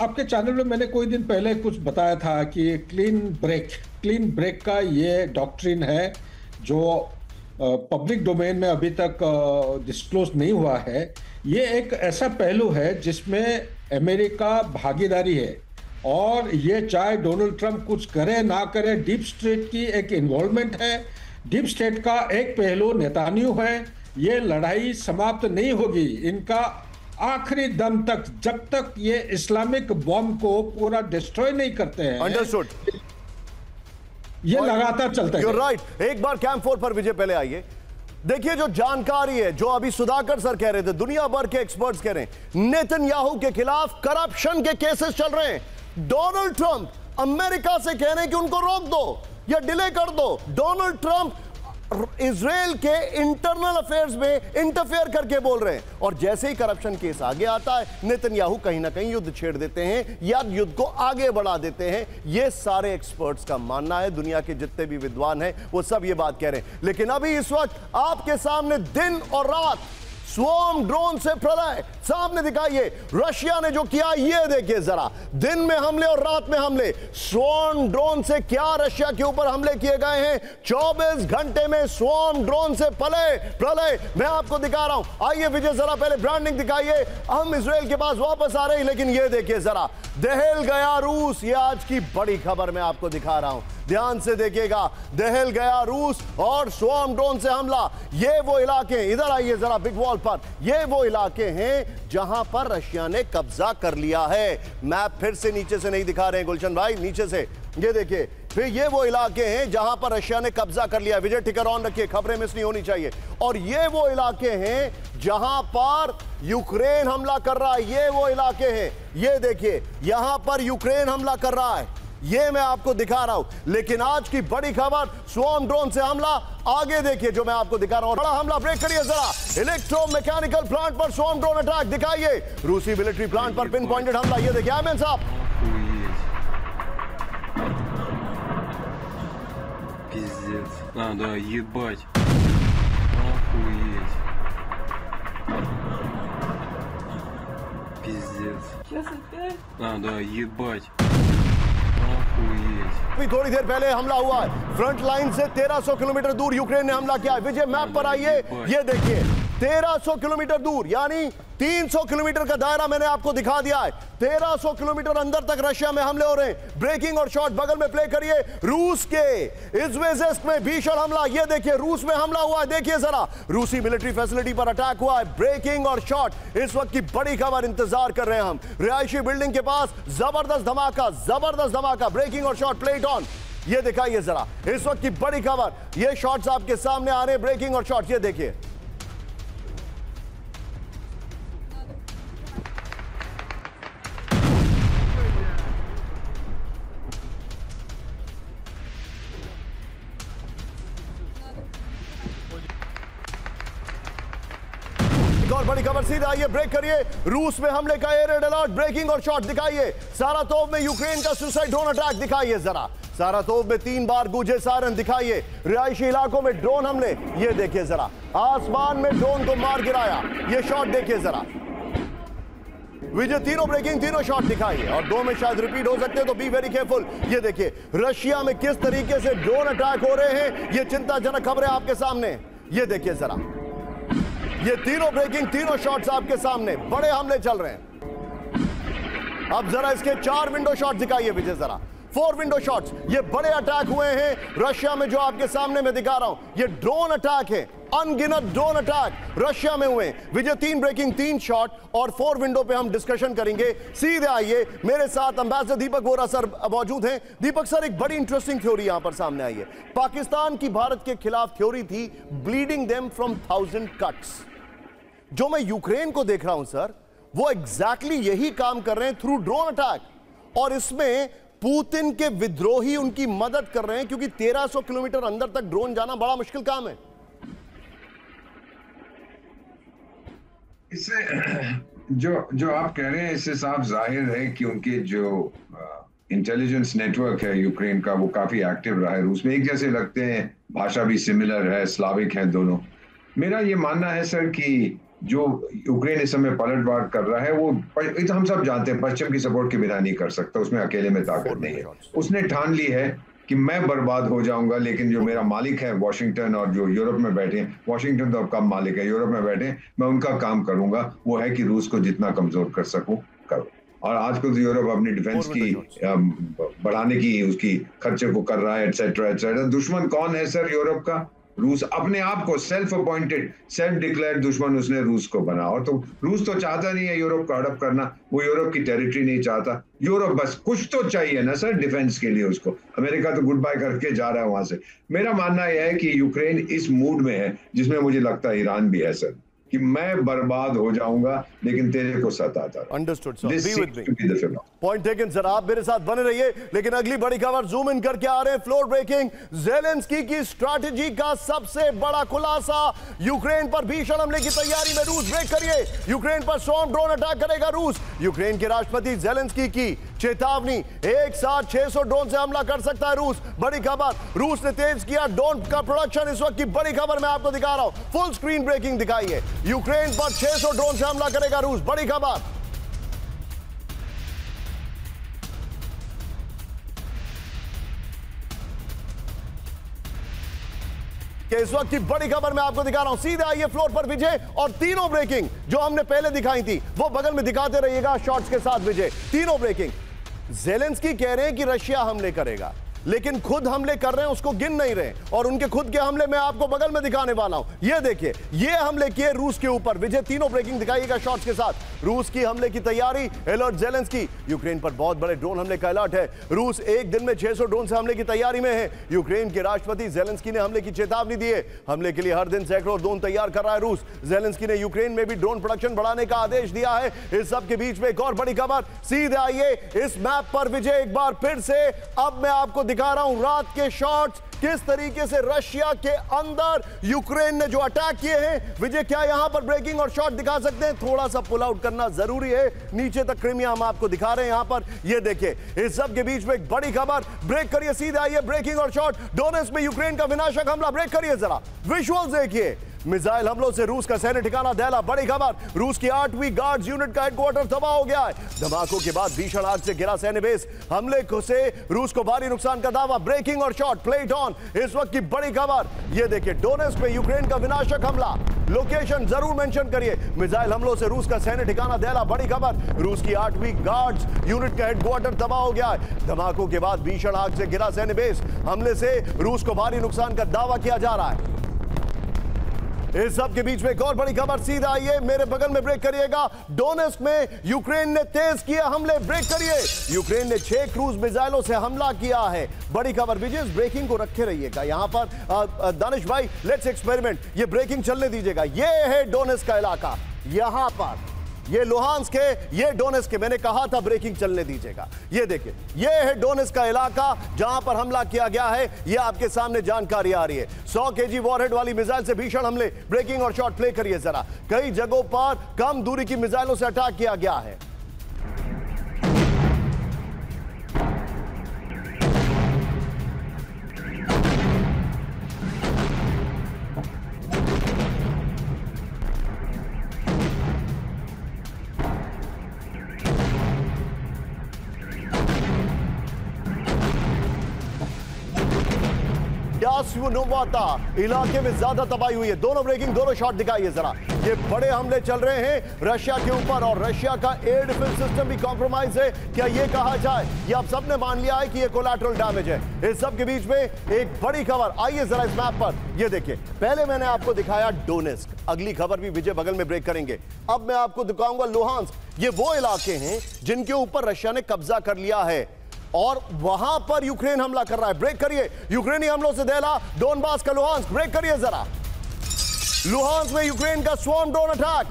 आपके चैनल में मैंने कोई दिन पहले कुछ बताया था कि क्लीन ब्रेक का ये डॉक्ट्रिन है जो पब्लिक डोमेन में अभी तक डिस्क्लोज नहीं हुआ है। ये एक ऐसा पहलू है जिसमें अमेरिका भागीदारी है, और ये चाहे डोनाल्ड ट्रंप कुछ करे ना करे, डीप स्टेट की एक इन्वॉल्वमेंट है। डीप स्टेट का एक पहलू नेतान्याहू है। ये लड़ाई समाप्त नहीं होगी इनका आखिरी दम तक, जब तक ये इस्लामिक बॉम्ब को पूरा डिस्ट्रॉय नहीं करते हैं। अंडरस्टूड। ये लगातार चलता है। You're right। एक बार कैंप 4 पर विजय पहले आइए। देखिए जो जानकारी है, जो अभी सुधाकर सर कह रहे थे, दुनिया भर के एक्सपर्ट्स कह रहे हैं, नेतन्याहू के खिलाफ करप्शन के केसेस चल रहे हैं। डोनाल्ड ट्रंप अमेरिका से कह रहे हैं कि उनको रोक दो या डिले कर दो। डोनाल्ड ट्रंप इजराइल के इंटरनल अफेयर्स में इंटरफेयर करके बोल रहे हैं, और जैसे ही करप्शन केस आगे आता है, नेतन्याहू कहीं ना कहीं युद्ध छेड़ देते हैं या युद्ध को आगे बढ़ा देते हैं। ये सारे एक्सपर्ट्स का मानना है। दुनिया के जितने भी विद्वान हैं वो सब ये बात कह रहे हैं। लेकिन अभी इस वक्त आपके सामने दिन और रात स्वॉर्म ड्रोन से प्रलय सामने दिखाइए। रशिया ने जो किया ये देखिए जरा, दिन में हमले और रात में हमले, स्वॉर्म ड्रोन से क्या रशिया के ऊपर हमले किए गए हैं। 24 घंटे में स्वॉर्म ड्रोन से प्रलय मैं आपको दिखा रहा हूं। आइए विजय जरा पहले ब्रांडिंग दिखाइए। हम इजराइल के पास वापस आ रहे हैं, लेकिन ये देखिए जरा, दहल गया रूस। ये आज की बड़ी खबर मैं आपको दिखा रहा हूं, ध्यान से देखिएगा। दहल गया रूस और स्वॉर्म ड्रोन से हमला। ये वो इलाके, इधर आइए जरा बिग वॉल पर, ये वो इलाके हैं जहां पर रशिया ने कब्जा कर लिया है। मैप फिर से नीचे से नहीं दिखा रहे हैं गुलशन भाई, नीचे से ये देखिए। फिर ये वो इलाके हैं जहां पर रशिया ने कब्जा कर लिया। विजय टिकर ऑन रखिए, खबरें मिस नहीं होनी चाहिए। और ये वो इलाके हैं जहां पर यूक्रेन हमला कर रहा है। ये वो इलाके हैं, ये देखिए, यहां पर यूक्रेन हमला कर रहा है, ये मैं आपको दिखा रहा हूं। लेकिन आज की बड़ी खबर, स्वॉर्म ड्रोन से हमला। आगे देखिए जो मैं आपको दिखा रहा हूं, बड़ा हमला। ब्रेक करिए जरा, इलेक्ट्रोमैकेनिकल प्लांट पर स्वॉर्म ड्रोन अटैक दिखाइए। रूसी मिलिट्री प्लांट पर पिन पॉइंटेड हमला। ये देखिए आमिर साहब, Пиздец. Да, ебать. Охуеть. Пиздец. Сейчас опять? Да, ебать. Охуеть. अभी थोड़ी देर पहले हमला हुआ है। फ्रंट लाइन से 1300 किलोमीटर दूर यूक्रेन ने हमला किया है। विजय मैप पर आइए, ये देखिए 1300 किलोमीटर दूर, यानी 300 किलोमीटर का दायरा मैंने आपको दिखा दिया है। 1300 किलोमीटर अंदर तक रशिया में हमले हो रहे हैं। ब्रेकिंग और शॉट बगल में प्ले करिए। रूस के इज़्वेज़्क में भीषण हमला, ये देखिए रूस में हमला हुआ है। देखिए जरा, रूसी मिलिट्री फैसिलिटी पर अटैक हुआ है। ब्रेकिंग और शॉट, इस वक्त की बड़ी खबर इंतजार कर रहे हैं हम। रिहायशी बिल्डिंग के पास जबरदस्त धमाका। ब्रेकिंग और शॉट प्लेट ऑन, ये दिखाइए जरा, इस वक्त की बड़ी खबर। ये शॉट्स आपके सामने आ रहे हैं, ब्रेकिंग और शॉट, ये देखिए। और बड़ी खबर सीधा आइए, ब्रेक करिए। रूस में हमले का एयर रेड अलर्ट, ब्रेकिंग और शॉट दिखाइए। सारातोव में यूक्रेन का सुसाइड ड्रोन अटैक दिखाइए जरा। सारातोव में 3 बार गूंजे सायरन दिखाइए। रिहायशी इलाकों में ड्रोन हमले, ये देखिए जरा, आसमान में ड्रोन को मार गिराया। ये शॉट देखिए जरा। विजय तीनों ब्रेकिंग, तीनों शॉट दिखाइए, और 2 में शायद रिपीट हो सकते हैं, तो बी वेरी केयरफुल। ये देखिए रशिया में किस तरीके से ड्रोन अटैक हो रहे हैं। ये चिंताजनक खबरें आपके सामने, ये देखिए जरा। ये तीनों ब्रेकिंग, तीनों शॉट्स आपके सामने, बड़े हमले चल रहे हैं। अब जरा इसके 4 विंडो शॉट्स दिखाइए विजय जरा, 4 विंडो शॉट्स। ये बड़े अटैक हुए हैं रशिया में, जो आपके सामने मैं दिखा रहा हूं। ये ड्रोन अटैक है, अनगिनत ड्रोन अटैक रशिया में हुए। विजय 3 ब्रेकिंग, 3 शॉट और 4 विंडो पे हम डिस्कशन करेंगे। सीधे आइए, मेरे साथ एम्बेसडर दीपक वोरा सर मौजूद हैं। दीपक सर, एक बड़ी इंटरेस्टिंग थ्योरी यहां पर सामने आई है। पाकिस्तान की भारत के खिलाफ थ्योरी थी, ब्लीडिंग देम फ्रॉम 1000 कट्स। जो मैं यूक्रेन को देख रहा हूं सर, वो एग्जैक्टली यही काम कर रहे हैं थ्रू ड्रोन अटैक। और इसमें पुतिन के विद्रोही उनकी मदद कर रहे हैं, क्योंकि 1300 किलोमीटर अंदर तक ड्रोन जाना बड़ा मुश्किल काम है। इससे जो आप कह रहे हैं, इससे साफ जाहिर है कि उनके जो इंटेलिजेंस नेटवर्क है यूक्रेन का, वो काफी एक्टिव रहा है रूस में। एक जैसे लगते हैं, भाषा भी सिमिलर है, स्लाविक है दोनों। मेरा ये मानना है सर कि जो यूक्रेन इस समय पलटवार कर रहा है, वो हम सब जानते हैं पश्चिम की सपोर्ट के बिना नहीं कर सकता, उसमें अकेले में ताकत नहीं है। उसने ठान ली है कि मैं बर्बाद हो जाऊंगा, लेकिन जो मेरा मालिक है वॉशिंगटन और जो यूरोप में बैठे हैं, वॉशिंगटन तो अब कम मालिक है, यूरोप में बैठे हैं, मैं उनका काम करूंगा, वो है कि रूस को जितना कमजोर कर सकूं करूं। और आजकल तो यूरोप अपनी डिफेंस की बढ़ाने की उसकी खर्चे को कर रहा है, एटसेट्रा एटसेट्रा। दुश्मन कौन है सर यूरोप का? रूस। अपने आप को सेल्फ अपॉइंटेड, सेल्फ डिक्लेयर्ड दुश्मन उसने रूस को बना। और तो रूस तो चाहता नहीं है यूरोप को हड़प करना, वो यूरोप की टेरिटरी नहीं चाहता। यूरोप बस कुछ तो चाहिए ना सर डिफेंस के लिए उसको। अमेरिका तो गुड बाय करके जा रहा है वहां से। मेरा मानना यह है कि यूक्रेन इस मूड में है, जिसमें मुझे लगता है ईरान भी है सर, कि मैं बर्बाद हो जाऊंगा लेकिन तेरे को सताता। Understood sir, be with me. Point taken sir, आप मेरे साथ बने रहिए। लेकिन अगली बड़ी खबर जूम इन करके आ रहे हैं, फ्लोर ब्रेकिंग। ज़ेलेंस्की की स्ट्रैटेजी का सबसे बड़ा खुलासा। यूक्रेन पर भीषण हमले की तैयारी में रूस। ब्रेक करिए, यूक्रेन पर स्वॉर्म ड्रोन अटैक करेगा रूस। यूक्रेन के राष्ट्रपति ज़ेलेंस्की की चेतावनी, एक साथ 600 ड्रोन से हमला कर सकता है रूस। बड़ी खबर, रूस ने तेज किया ड्रोन का प्रोडक्शन। इस वक्त की बड़ी खबर मैं आपको दिखा रहा हूं, फुल स्क्रीन ब्रेकिंग दिखाई है। यूक्रेन पर 600 ड्रोन से हमला करेगा रूस। बड़ी खबर, कि इस वक्त की बड़ी खबर मैं आपको दिखा रहा हूं। सीधे आइए फ्लोर पर विजय, और तीनों ब्रेकिंग जो हमने पहले दिखाई थी वो बगल में दिखाते रहिएगा शॉट्स के साथ। विजय, तीनों ब्रेकिंग। ज़ेलेंस्की कह रहे हैं कि रशिया हमले करेगा, लेकिन खुद हमले कर रहे हैं, उसको गिन नहीं रहे, और उनके खुद के हमले मैं आपको बगल में दिखाने वाला हूं। ये देखिए, ये हमले किए रूस के ऊपर। विजय, तीनों ब्रेकिंग दिखाइएगा शॉट्स के साथ। रूस की हमले की तैयारी, अलर्ट ज़ेलेंस्की। यूक्रेन पर बहुत बड़े ड्रोन हमले का अलर्ट है। रूस एक दिन में 600 ड्रोन से हमले की तैयारी में है। यूक्रेन के राष्ट्रपति ज़ेलेंस्की ने हमले की चेतावनी दी है। हमले के लिए हर दिन सैकड़ों ड्रोन तैयार कर रहा है रूस। ज़ेलेंस्की ने यूक्रेन में भी ड्रोन प्रोडक्शन बढ़ाने का आदेश दिया है। इस सब के बीच में एक और बड़ी खबर। सीधे आइए इस मैप पर विजय, एक बार फिर से अब मैं आपको दिखा रहा हूं रात के शॉट्स, किस तरीके से रशिया के अंदर यूक्रेन ने जो अटैक किए हैं। विजय, क्या यहां पर ब्रेकिंग और शॉट दिखा सकते हैं? थोड़ा सा पुल आउट करना जरूरी है। नीचे तक क्रीमिया हम आपको दिखा रहे हैं यहां पर। ये देखिए, इस सब के बीच में एक बड़ी खबर। ब्रेक करिए, सीधे आइए ब्रेकिंग और शॉट। डोनेट्स्क में यूक्रेन का विनाशक हमला। ब्रेक करिए जरा, विजुअल्स देखिए। मिसाइल हमलों से रूस का सैन्य ठिकाना दहला। बड़ी खबर, रूस की 8वीं गार्ड्स यूनिट का हेडक्वार्टर तबाह हो गया है। धमाकों के बाद भीषण आग से गिरा सैन्य बेस। हमले से रूस को भारी नुकसान का दावा। ब्रेकिंग और शॉट, प्लेट ऑन। इस वक्त की बड़ी खबर, ये देखिए, डोनेट्स्क में यूक्रेन का विनाशक हमला। लोकेशन जरूर मेंशन करिए। मिसाइल हमलों से रूस का सैन्य ठिकाना दहला। बड़ी खबर, रूस की 8वीं गार्ड्स यूनिट का हेडक्वार्टर तबाह हो गया है। धमाकों के बाद भीषण आग से गिरा सैन्य बेस। हमले से रूस को भारी नुकसान का दावा किया जा रहा है। इस सब के बीच में एक और बड़ी खबर। सीधा आइए मेरे बगल में, ब्रेक करिएगा। डोनेट्स्क में यूक्रेन ने तेज किए हमले। ब्रेक करिए। यूक्रेन ने 6 क्रूज मिसाइलों से हमला किया है। बड़ी खबर। विजय, इस ब्रेकिंग को रखे रहिएगा यहां पर। दानिश भाई, लेट्स एक्सपेरिमेंट। ये ब्रेकिंग चलने दीजिएगा। ये है डोनेट्स्क का इलाका, यहां पर ये लुहांस्क है, ये डोनेट्स्क के। मैंने कहा था ब्रेकिंग चलने दीजिएगा। ये देखिए, ये है डोनेट्स्क का इलाका जहां पर हमला किया गया है। ये आपके सामने जानकारी आ रही है। 100 केजी वॉरहेड वाली मिसाइल से भीषण हमले। ब्रेकिंग और शॉट प्ले करिए जरा। कई जगहों पर कम दूरी की मिसाइलों से अटैक किया गया है। इलाके में ज्यादा तबाही हुई है। दोनों ब्रेकिंग, दोनों शॉट दिखाइए जरा। ये बड़े हमले चल रहे हैं रशिया के ऊपर, और रशिया का एयर डिफेंस सिस्टम भी कॉम्प्रोमाइज है। क्या ये कहा जाए, ये आप सबने मान लिया है कि ये कोलैटरल डैमेज है। इस सब के बीच में एक बड़ी खबर। आइए जरा इस मैप पर, ये देखिए, पहले मैंने आपको दिखाया डोनेट्स्क, अगली खबर भी विजय बगल में ब्रेक करेंगे। अब मैं आपको दिखाऊंगा लुहांस्क। ये वो इलाके हैं जिनके ऊपर रशिया ने कब्जा कर लिया है, और वहां पर यूक्रेन हमला कर रहा है। ब्रेक करिए। यूक्रेनी हमलों से दहला डोनबास का लुहांस्क। ब्रेक करिए जरा। लुहांस्क में यूक्रेन का स्वॉर्म ड्रोन अटैक।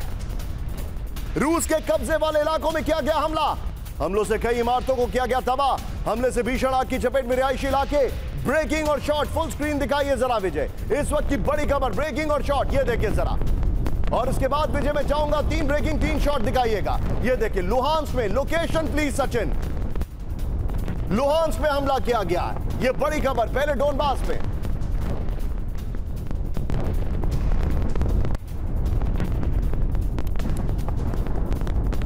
रूस के कब्जे वाले इलाकों में किया गया हमला। हमलों से कई इमारतों को किया गया तबाह। हमले से भीषण आग की चपेट में रिहायशी इलाके। ब्रेकिंग और शॉट, फुल स्क्रीन दिखाइए जरा विजय। इस वक्त की बड़ी खबर, ब्रेकिंग और शॉट, ये देखिए जरा। और इसके बाद विजय मैं चाहूंगा 3 ब्रेकिंग 3 शॉट दिखाइएगा। ये देखिए, लुहांस्क में लोकेशन प्लीज सचिन। लुहांस्क में हमला किया गया है। यह बड़ी खबर। पहले डोनबास में।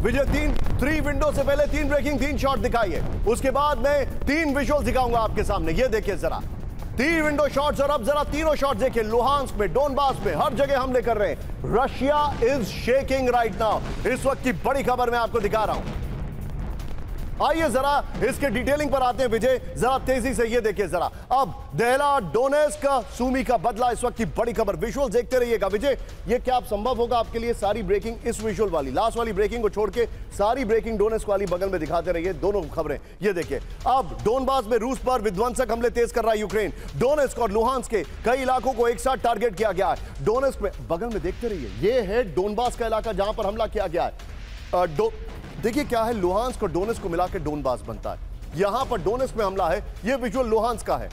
विजय 3 विंडो से पहले 3 ब्रेकिंग 3 शॉट दिखाइए। उसके बाद मैं 3 विजुअल दिखाऊंगा आपके सामने। ये देखिए जरा, 3 विंडो शॉट्स। और अब जरा तीनों शॉट देखिए। लुहांस्क में, डोनबास में, हर जगह हमले कर रहे हैं। Russia is shaking right now. इस वक्त की बड़ी खबर मैं आपको दिखा रहा हूं। आइए जरा इसके डिटेलिंग पर आते हैं विजय, जरा तेजी से। ये देखिए जरा, अब दहला डोनेट्स्क का सूमी का बदला। इस वक्त की बड़ी खबर। विजुअल देखते रहिएगा विजय। ये क्या आप संभव होगा आपके लिए सारी ब्रेकिंग, इस विजुअल वाली लास्ट वाली ब्रेकिंग को छोड़ के सारी ब्रेकिंग डोनेट्स्क वाली बगल में दिखाते रहिए, दोनों खबरें। ये देखिए, अब डोनबास में रूस पर विध्वंसक हमले तेज कर रहा है यूक्रेन। डोनेट्स्क और लुहांस्क के कई इलाकों को एक साथ टारगेट किया गया है। डोनेट्स्क में बगल में देखते रहिए, ये है डोनबास का इलाका जहां पर हमला किया गया है। देखिए क्या है, लुहांस्क और डोनेट्स्क को मिलाकर डोनबास बनता है। यहां पर डोनेट्स्क में हमला है। यह विजुअल लुहांस्क का है।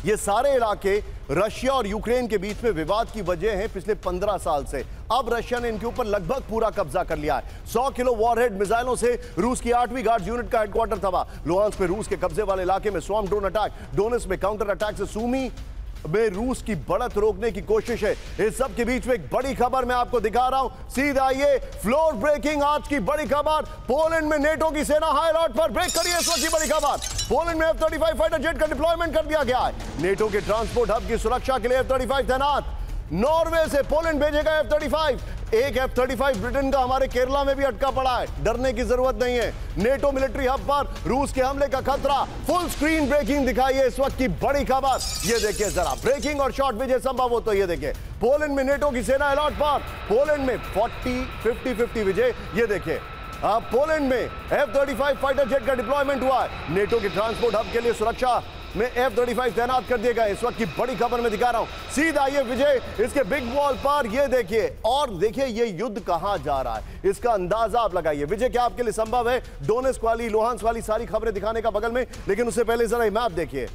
ये सारे इलाके रशिया और यूक्रेन के बीच में विवाद की वजह हैं पिछले 15 साल से। अब रशिया ने इनके ऊपर लगभग पूरा कब्जा कर लिया है। 100 किलो वॉरहेड मिसाइलों से रूस की 8वीं गार्ड यूनिट का हेडक्वार्टर तबाह। लुहांस्क में रूस के कब्जे वाले इलाके में स्वॉर्म ड्रोन अटैक। डोनेट्स्क में काउंटर अटैक से सूमी में रूस की बढ़त रोकने की कोशिश है। इस सब के बीच में एक बड़ी खबर मैं आपको दिखा रहा हूं, सीधा आइए। फ्लोर ब्रेकिंग आज की बड़ी खबर, पोलैंड में नेटो की सेना हाई अलर्ट पर। ब्रेक करिए इस वक्त की बड़ी खबर, पोलैंड में F-35 फाइटर जेट का डिप्लॉयमेंट कर दिया गया है। नेटो के ट्रांसपोर्ट हब की सुरक्षा के लिए F-35 तैनात। नॉर्वे से पोलैंड भेजेगा F-35। एक F-35 ब्रिटेन का हमारे केरला में भी अटका पड़ा है, डरने की जरूरत नहीं है। नेटो मिलिट्री हब पर रूस के हमले का खतरा। फुल स्क्रीन ब्रेकिंग दिखाइए इस वक्त की बड़ी खबर, ये देखिए जरा। ब्रेकिंग और शॉर्ट विजय संभव हो तो ये देखिए, पोलैंड में नेटो की सेना अलर्ट पर। पोलैंड में 40-50-50 विजय, ये देखिए। पोलैंड में F-35 फाइटर जेट का डिप्लॉयमेंट हुआ है। नेटो के ट्रांसपोर्ट हब के लिए सुरक्षा में F-35 तैनात कर दिए गए। इस वक्त की बड़ी खबर में दिखा रहा हूं, सीधा ये विजय इसके बिग वॉल पर, ये देखिए। और देखिए ये युद्ध कहां जा रहा है, इसका अंदाजा आप लगाइए। विजय क्या आपके लिए संभव है? डोनेट्स्क वाली, लुहांस्क वाली सारी खबरें दिखाने का बगल में, लेकिन उससे पहले जरा ये मैप देखिए।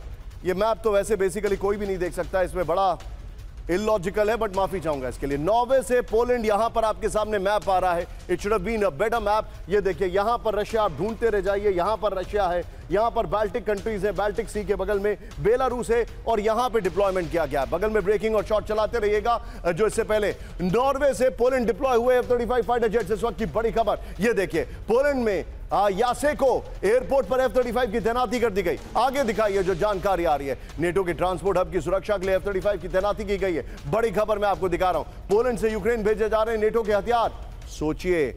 ये मैप तो वैसे बेसिकली कोई भी नहीं देख सकता, इसमें बड़ा इलॉजिकल है, बट माफी चाहूंगा इसके लिए। नॉर्वे से पोलैंड, यहां पर आपके सामने मैप आ रहा है। It should have been a better map. ये देखिए, यहां पर रशिया, आप ढूंढते रह जाइए। यहां पर रशिया है, यहां पर बाल्टिक कंट्रीज है, बाल्टिक सी के बगल में बेलारूस है, और यहां पे डिप्लॉयमेंट किया गया है। बगल में ब्रेकिंग और शॉट चलाते रहिएगा। जो इससे पहले नॉर्वे से पोलैंड डिप्लॉय हुए F-35 फाइटर जेट्स। इस वक्त की बड़ी खबर, ये देखिए। पोलैंड में यासेको एयरपोर्ट पर F-35 की तैनाती कर दी गई। आगे दिखाइए जो जानकारी आ रही है। नेटो के ट्रांसपोर्ट हब की सुरक्षा के लिए F-35 की तैनाती की गई है। बड़ी खबर मैं आपको दिखा रहा हूं, पोलैंड से यूक्रेन भेजे जा रहे हैं नेटो के हथियार। सोचिए,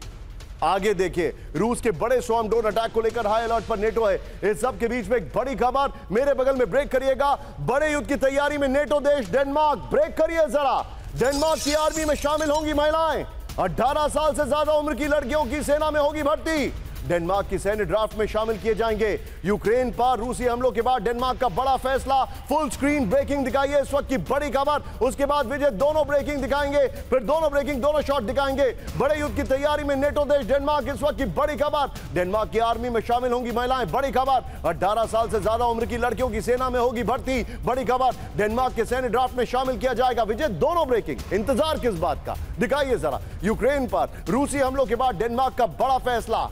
आगे देखिए, रूस के बड़े स्वॉर्म ड्रोन अटैक को लेकर हाई अलर्ट पर नेटो है। इस सब के बीच में एक बड़ी खबर मेरे बगल में, ब्रेक करिएगा। बड़े युद्ध की तैयारी में नेटो देश डेनमार्क, ब्रेक करिए जरा। डेनमार्क की आर्मी में शामिल होंगी महिलाएं। 18 साल से ज्यादा उम्र की लड़कियों की सेना में होगी भर्ती। डेनमार्क की सैन्य ड्राफ्ट में शामिल किए जाएंगे। यूक्रेन पर रूसी हमलों के बाद डेनमार्क का बड़ा फैसला। फुल स्क्रीन ब्रेकिंग दिखाइए इस वक्त की बड़ी खबर। उसके बाद विजय दोनों ब्रेकिंग दिखाएंगे, फिर दोनों ब्रेकिंग, दोनों शॉट दिखाएंगे। बड़े युद्ध की तैयारी में नेटो देश डेनमार्क, इस वक्त की बड़ी खबर। डेनमार्क की आर्मी में शामिल होंगी महिलाएं, बड़ी खबर। 18 साल से ज्यादा उम्र की लड़कियों की सेना में होगी भर्ती, बड़ी खबर। डेनमार्क के सैन्य ड्राफ्ट में शामिल किया जाएगा। विजय दोनों ब्रेकिंग, इंतजार किस बात का, दिखाइए जरा। यूक्रेन पर रूसी हमलों के बाद डेनमार्क का बड़ा फैसला,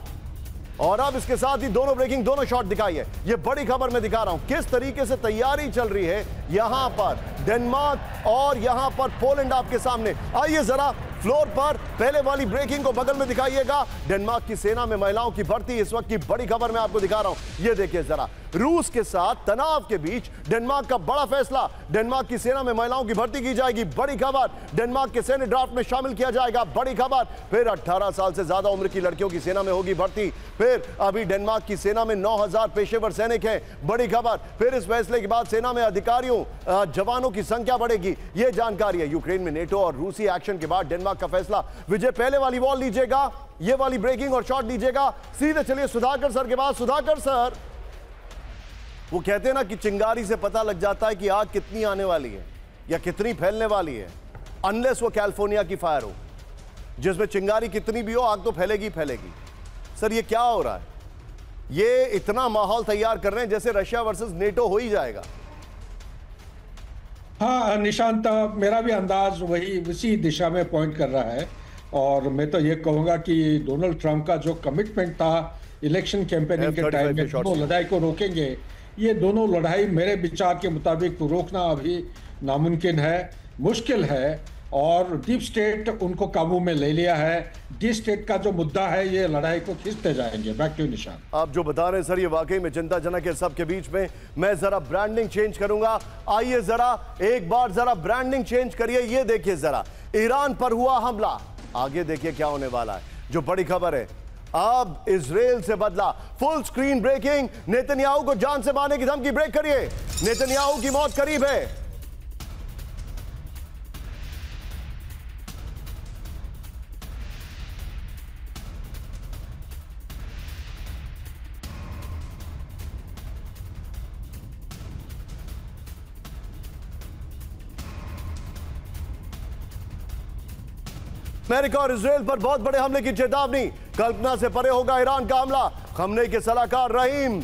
और अब इसके साथ ही दोनों ब्रेकिंग, दोनों शॉट दिखाइए। ये बड़ी खबर मैं दिखा रहा हूं किस तरीके से तैयारी चल रही है यहां पर डेनमार्क और यहां पर पोलैंड आपके सामने। आइए जरा फ्लोर पर पहले वाली ब्रेकिंग को बगल में दिखाइएगा। डेनमार्क की सेना में महिलाओं की भर्ती, इस वक्त की बड़ी खबर मैं आपको दिखा रहा हूं। ये देखिए जरा, रूस के साथ तनाव के बीच डेनमार्क का बड़ा फैसला। डेनमार्क की सेना में महिलाओं की भर्ती की जाएगी, बड़ी खबर। डेनमार्क के सैन्य ड्राफ्ट में शामिल किया जाएगा, बड़ी खबर। फिर 18 साल से ज्यादा उम्र की लड़कियों की सेना में होगी भर्ती। फिर अभी डेनमार्क की सेना में 9000 पेशेवर सैनिक हैं, बड़ी खबर। फिर इस फैसले के बाद सेना में अधिकारियों, जवानों की संख्या बढ़ेगी, यह जानकारी है। यूक्रेन में नेटो और रूसी एक्शन के बाद डेनमार्क का फैसला। विजय पहले वाली वॉल लीजिएगा, ये वाली ब्रेकिंग और शॉट लीजिएगा। सीधे चलिए सुधाकर सर के पास। सुधाकर सर, वो कहते हैं ना कि चिंगारी से पता लग जाता है कि आग कितनी आने वाली है या कितनी फैलने वाली है, अनलेस वो कैलिफोर्निया की फायर हो, जिसमें चिंगारी कितनी भी हो आग तो फैलेगी फैलेगी। सर ये क्या हो रहा है? ये इतना माहौल तैयार कर रहे हैं जैसे रशिया वर्सेस नेटो हो ही जाएगा। हाँ निशांत, मेरा भी अंदाज वही उसी दिशा में पॉइंट कर रहा है। और मैं तो ये कहूंगा कि डोनाल्ड ट्रंप का जो कमिटमेंट था इलेक्शन कैंपेनिंग के टाइम में, दोनों लड़ाई को रोकेंगे, ये दोनों लड़ाई मेरे विचार के मुताबिक रोकना अभी नामुमकिन है, मुश्किल है। और डीप स्टेट उनको काबू में ले लिया है। डीप स्टेट का जो मुद्दा है, ये लड़ाई को खींचते जाएंगे। बैक टू निशान। आप जो बता रहे हैं सर, ये वाकई में चिंताजनक है। सबके बीच में मैं जरा ब्रांडिंग चेंज करूंगा। आइए जरा एक बार जरा ब्रांडिंग चेंज करिए। ये देखिए जरा, ईरान पर हुआ हमला। आगे देखिए क्या होने वाला है, जो बड़ी खबर है। अब इजराइल से बदला, फुल स्क्रीन ब्रेकिंग। नेतन्याहू को जान से मारने की धमकी, ब्रेक करिए। नेतन्याहू की मौत करीब है। अमेरिका और इजराइल पर बहुत बड़े हमले की चेतावनी। कल्पना से परे होगा ईरान का हमला। खमनेई के सलाहकार रहीम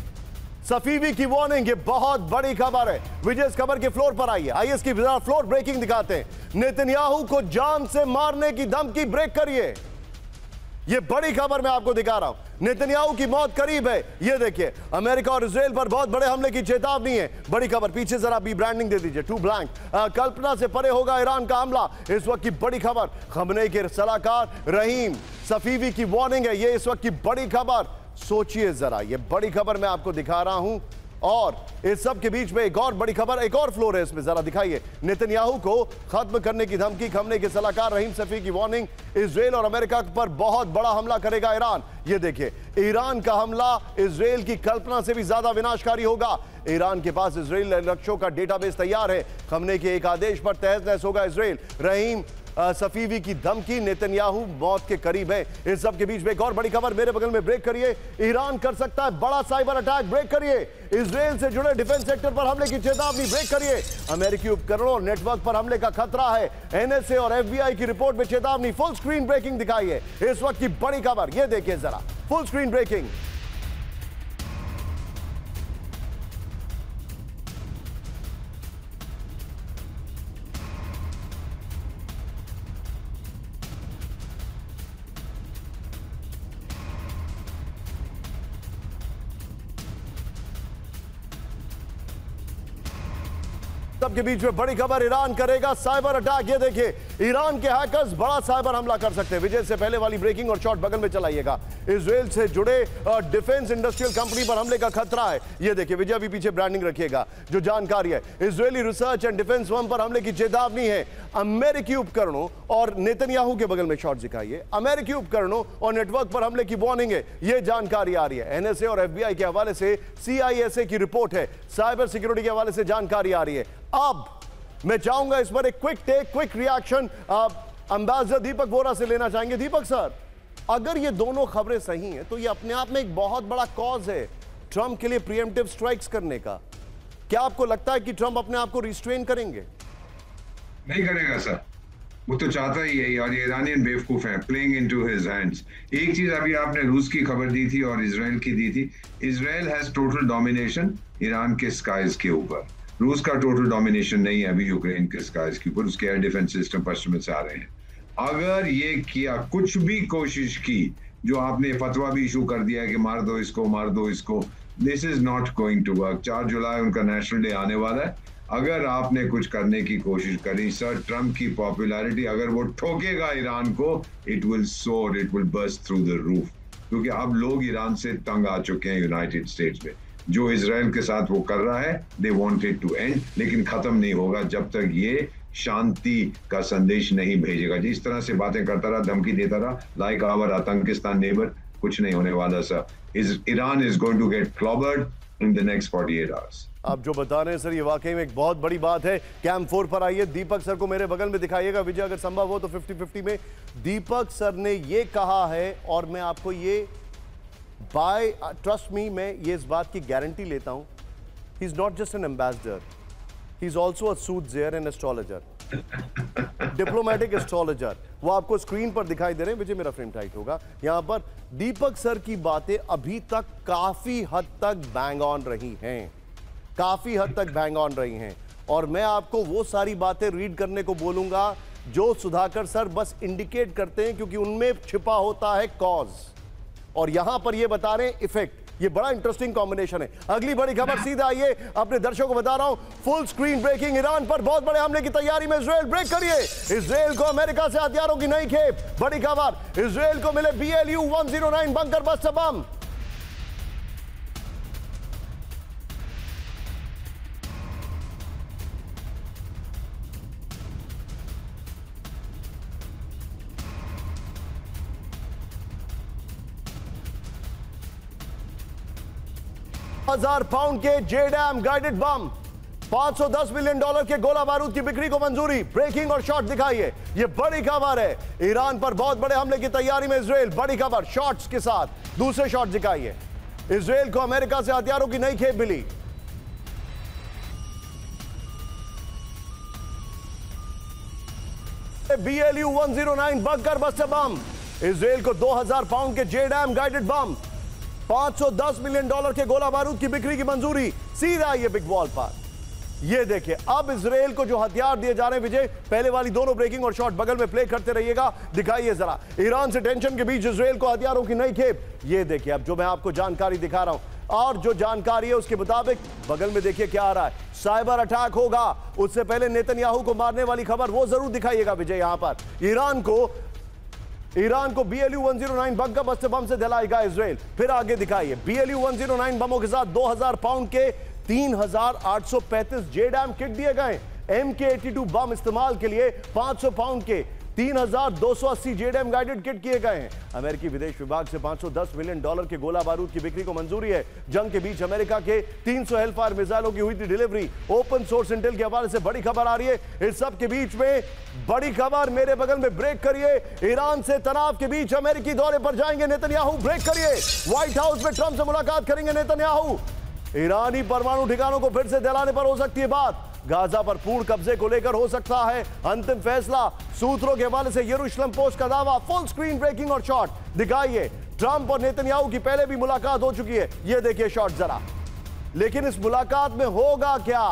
सफीवी की वार्निंग, ये बहुत बड़ी खबर है। विजय इस खबर के फ्लोर पर आइए, आइए इसकी फ्लोर ब्रेकिंग दिखाते हैं। नेतन्याहू को जान से मारने की धमकी, ब्रेक करिए। ये बड़ी खबर मैं आपको दिखा रहा हूं। नेतन्याहू की मौत करीब है। ये देखिए, अमेरिका और इजराइल पर बहुत बड़े हमले की चेतावनी है। बड़ी खबर, पीछे जरा बी ब्रांडिंग दे दीजिए, टू ब्लैंक। कल्पना से परे होगा ईरान का हमला, इस वक्त की बड़ी खबर। खमनेई के सलाहकार रहीम सफीवी की वार्निंग है, ये इस वक्त की बड़ी खबर। सोचिए जरा, ये बड़ी खबर मैं आपको दिखा रहा हूं। और इस सब के बीच में एक और बड़ी खबर, एक और फ्लोर है इसमें, जरा दिखाइए। नेतन्याहू को खत्म करने की धमकी, खमनेई के सलाहकार रहीम सफी की वार्निंग। इजराइल और अमेरिका पर बहुत बड़ा हमला करेगा ईरान। ये देखिए, ईरान का हमला इजराइल की कल्पना से भी ज्यादा विनाशकारी होगा। ईरान के पास इजराइल लक्ष्यों का डेटाबेस तैयार है। खमनेई के एक आदेश पर तहस नहस होगा इजराइल। रहीम सफीवी की धमकी, नेतन्याहू मौत के करीब है। इस सब के बीच में एक और बड़ी खबर मेरे बगल में, ब्रेक करिए। ईरान कर सकता है बड़ा साइबर अटैक, ब्रेक करिए। इजराइल से जुड़े डिफेंस सेक्टर पर हमले की चेतावनी, ब्रेक करिए। अमेरिकी उपकरणों और नेटवर्क पर हमले का खतरा है। एनएसए और एफबीआई की रिपोर्ट में चेतावनी। फुल स्क्रीन ब्रेकिंग दिखाइए इस वक्त की बड़ी खबर, ये देखिए जरा, फुल स्क्रीन ब्रेकिंग। सबके बीच में बड़ी खबर, ईरान करेगा साइबर अटैक। ये देखिए, ईरान के हैकर्स बड़ा साइबर हमला कर सकते हैं। विजय से पहले वाली ब्रेकिंग और शॉट बगल में चलाइएगा। इजराइल से जुड़े डिफेंस इंडस्ट्रियल कंपनी पर हमले का खतरा है। ये देखिए, विजय भी पीछे ब्रांडिंग रखिएगा जो जानकारी है। Israeli research and defence firm पर हमले की चेतावनी है। अमेरिकी उपकरणों और नेतन्याहू के बगल में शॉट दिखाइए। अमेरिकी उपकरणों और नेटवर्क पर हमले की वार्निंग है, ये जानकारी आ रही है। एनएसए और एफबीआई के हवाले से सीआईएसए की रिपोर्ट है। साइबर सिक्योरिटी के हवाले से जानकारी आ रही है। अब मैं चाहूंगा इस पर एक quick take, quick reaction ambassador Deepak Bora से लेना चाहेंगे। दीपक सर, अगर ये दोनों खबरें सही हैं तो ये अपने आप में एक बहुत बड़ा कॉज है ट्रंप के लिए प्रीएम्प्टिव स्ट्राइक्स करने का। क्या आपको लगता है कि ट्रंप अपने आप को रिस्ट्रेन करेंगे? नहीं करेगा सर, वो तो चाहता ही है, और ये ईरानियन बेवकूफ है, प्लेइंग इनटू हिज हैंड्स। एक चीज अभी आपने रूस की खबर दी थी और इजराइल की दी थी। Israel has total domination Iran के स्काइज के ऊपर। रूस का टोटल डोमिनेशन नहीं है अभी यूक्रेन के स्काइज के ऊपर। उसके एयर डिफेंस सिस्टम पश्चिम से आ रहे हैं। अगर ये किया, कुछ भी कोशिश की, जो आपने फतवा भी इशू कर दिया है कि मार दो इसको, मार दो इसको, this is not going to work. 4 जुलाई उनका नेशनल डे आने वाला है। अगर आपने कुछ करने की कोशिश करी सर, ट्रंप की पॉपुलैरिटी अगर वो ठोकेगा ईरान को, इट विल सोर, it will burst through the roof. क्योंकि अब लोग ईरान से तंग आ चुके हैं यूनाइटेड स्टेट्स में। जो इजराइल के साथ वो कर रहा है, they want it to end, लेकिन खत्म नहीं होगा जब तक ये शांति का संदेश नहीं भेजेगा। जिस तरह से बातें करता रहा, धमकी देता रहा, लाइक आवर आतंकिस्तान नेबर, कुछ नहीं होने वाला sir. Iran is going to get clobbered in the next 48 hours. आप जो बता रहे हैं सर, ये वाकई में एक बहुत बड़ी बात है। कैंप 4 पर आइए, दीपक सर को मेरे बगल में दिखाइएगा। विजय, अगर संभव हो तो 50-50 में। दीपक सर ने ये कहा है, और मैं आपको ये बाय ट्रस्ट मी, मैं ये इस बात की गारंटी लेता हूं, he is not just an ambassador, he is also a soothsayer and astrologer, diplomatic astrologer. वो आपको स्क्रीन पर दिखाई दे रहे हैं। विजय, मेरा फ्रेम टाइट होगा यहां पर। दीपक सर की बातें अभी तक काफी हद तक बैंग ऑन रही हैं, काफी हद तक बैंग ऑन रही हैं। और मैं आपको वो सारी बातें रीड करने को बोलूंगा जो सुधाकर सर बस इंडिकेट करते हैं, क्योंकि उनमें छिपा होता है कॉज, और यहां पर ये बता रहे हैं इफेक्ट। ये बड़ा इंटरेस्टिंग कॉम्बिनेशन है। अगली बड़ी खबर, सीधा आइए, अपने दर्शकों को बता रहा हूं, फुल स्क्रीन ब्रेकिंग। ईरान पर बहुत बड़े हमले की तैयारी में इजराइल, ब्रेक करिए। इजराइल को अमेरिका से हथियारों की नई खेप, बड़ी खबर, इजराइल को मिले BLU 109 बंकर बस्टर बम। $1,000 के JDAM गाइडेड बम, $510 मिलियन के गोला बारूद की बिक्री को मंजूरी। ब्रेकिंग और शॉट दिखाइए, ये बड़ी खबर है। ईरान पर बहुत बड़े हमले की तैयारी में इजराइल, बड़ी खबर, शॉट्स के साथ। दूसरे शॉट दिखाइए, इजराइल को अमेरिका से हथियारों की नई खेप मिली। BLU 109 bunker buster bomb, Israel को $2,000 के JDAM गाइडेड बम। $510 मिलियन के गोला बारूद की बिक्री की मंजूरी। सीधा ये बिग वॉल पर ये देखिए, अब इजराइल को जो हथियार दिए जा रहे हैं विजय, पहले वाली दोनों ब्रेकिंग और शॉट बगल में प्ले करते रहिएगा। दिखाइए जरा, ईरान से टेंशन के बीच इजराइल को हथियारों की नई खेप। ये देखिए, अब जो मैं आपको जानकारी दिखा रहा हूं और जो जानकारी है उसके मुताबिक बगल में देखिए क्या आ रहा है, साइबर अटैक होगा। उससे पहले नेतन्याहू को मारने वाली खबर वो जरूर दिखाइएगा विजय। यहां पर ईरान को BLU-109 बंकर बस्टर बम से दिलाएगा इजराइल। फिर आगे दिखाइए, BLU-109 बमों के साथ 2000 पाउंड के 3835 JDAM किट दिए गए। MK-82 बम इस्तेमाल के लिए 500 पाउंड के 3280 JDAM गाइडेड किट किए गए हैं। अमेरिकी विदेश विभाग से $510 मिलियन के गोला बारूद की बिक्री को मंजूरी है। जंग के बीच अमेरिका के 300 हेलफायर मिसाइलों की हुई थी डिलीवरी। ओपन सोर्स इंटेल के हवाले से बड़ी खबर आ रही है। इस सब के बीच में बड़ी खबर, मेरे बगल में ब्रेक करिए। ईरान से तनाव के बीच अमेरिकी दौरे पर जाएंगे नेतन्याहू। ब्रेक करिए, व्हाइट हाउस में ट्रंप से मुलाकात करेंगे नेतन्याहू। ईरानी परमाणु ठिकानों को फिर से दिलाने पर हो सकती है बात। गाजा पर पूर्ण कब्जे को लेकर हो सकता है अंतिम फैसला। सूत्रों के हवाले से यरूशलेम पोस्ट का दावा। फुल स्क्रीन ब्रेकिंग और शॉट दिखाइए। ट्रंप और नेतन्याहू की पहले भी मुलाकात हो चुकी है। ये देखिए शॉट जरा, लेकिन इस मुलाकात में होगा क्या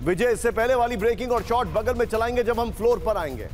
विजय? इससे पहले वाली ब्रेकिंग और शॉट बगल में चलाएंगे जब हम फ्लोर पर आएंगे।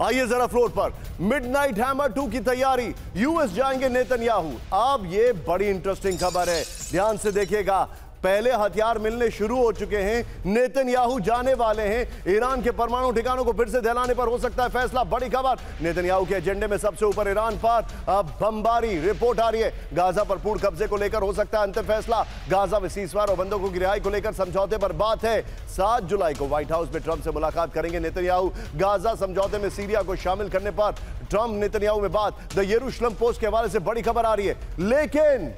आइए जरा फ्लोर पर। मिडनाइट हैमर 2 की तैयारी, यूएस जाएंगे नेतन्याहू। अब ये बड़ी इंटरेस्टिंग खबर है, ध्यान से देखिएगा। पहले हथियार मिलने शुरू हो चुके हैं, नेतन्याहू जाने वाले हैं। ईरान के परमाणु ठिकानों को फिर से दिलाने पर हो सकता है फैसला। बड़ी खबर, नेतन्याहू के एजेंडे में सबसे ऊपर ईरान पर अब बमबारी। रिपोर्ट आ रही है गाजा पर पूर्ण कब्जे को लेकर हो सकता है अंतिम फैसला। गाजा में सीजफायर और बंदूकों की रिहाई को लेकर समझौते पर बात है। 7 जुलाई को व्हाइट हाउस में ट्रंप से मुलाकात करेंगे नेतन्याहू। गाजा समझौते में सीरिया को शामिल करने पर ट्रंप नेतन्याहू में बात। द यरूशलेम पोस्ट के हवाले से बड़ी खबर आ रही है। लेकिन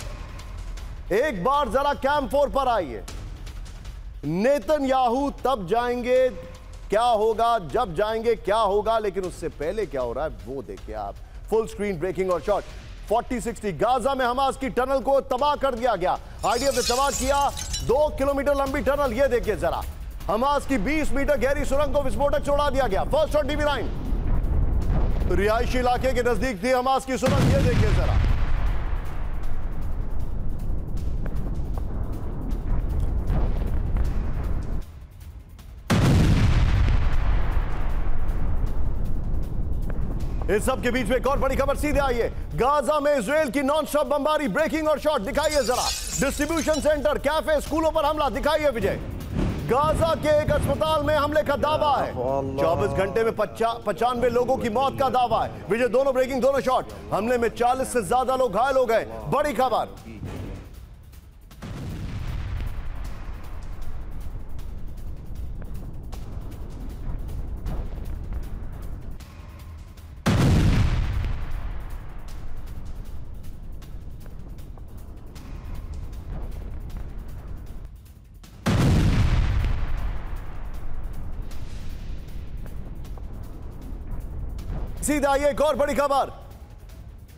एक बार जरा कैंप 4 पर आइए। नेतन्याहू तब जाएंगे क्या होगा, जब जाएंगे क्या होगा, लेकिन उससे पहले क्या हो रहा है वो देखिए आप। फुल स्क्रीन ब्रेकिंग और शॉट। 4060 गाजा में हमास की टनल को तबाह कर दिया गया। आईडीएफ ने तबाह किया 2 किलोमीटर लंबी टनल। ये देखिए जरा, हमास की 20 मीटर गहरी सुरंग को विस्फोटक छोड़ा दिया गया। फर्स्ट शॉट DB लाइन, रिहायशी इलाके के नजदीक थी हमास की सुरंग। ये देखिए जरा, इस सब के बीच में एक और बड़ी खबर सीधे आई है। गाजा में इजराइल की नॉन स्टॉप बमबारी। ब्रेकिंग और शॉट दिखाइए जरा। डिस्ट्रीब्यूशन सेंटर, कैफे, स्कूलों पर हमला दिखाइए विजय। गाजा के एक अस्पताल में हमले का दावा है। 24 घंटे में 95 लोगों की मौत का दावा है विजय। दोनों ब्रेकिंग, दोनों शॉट। हमले में 40 से ज्यादा लोग घायल हो गए। बड़ी खबर। सीधा ये एक और बड़ी खबर,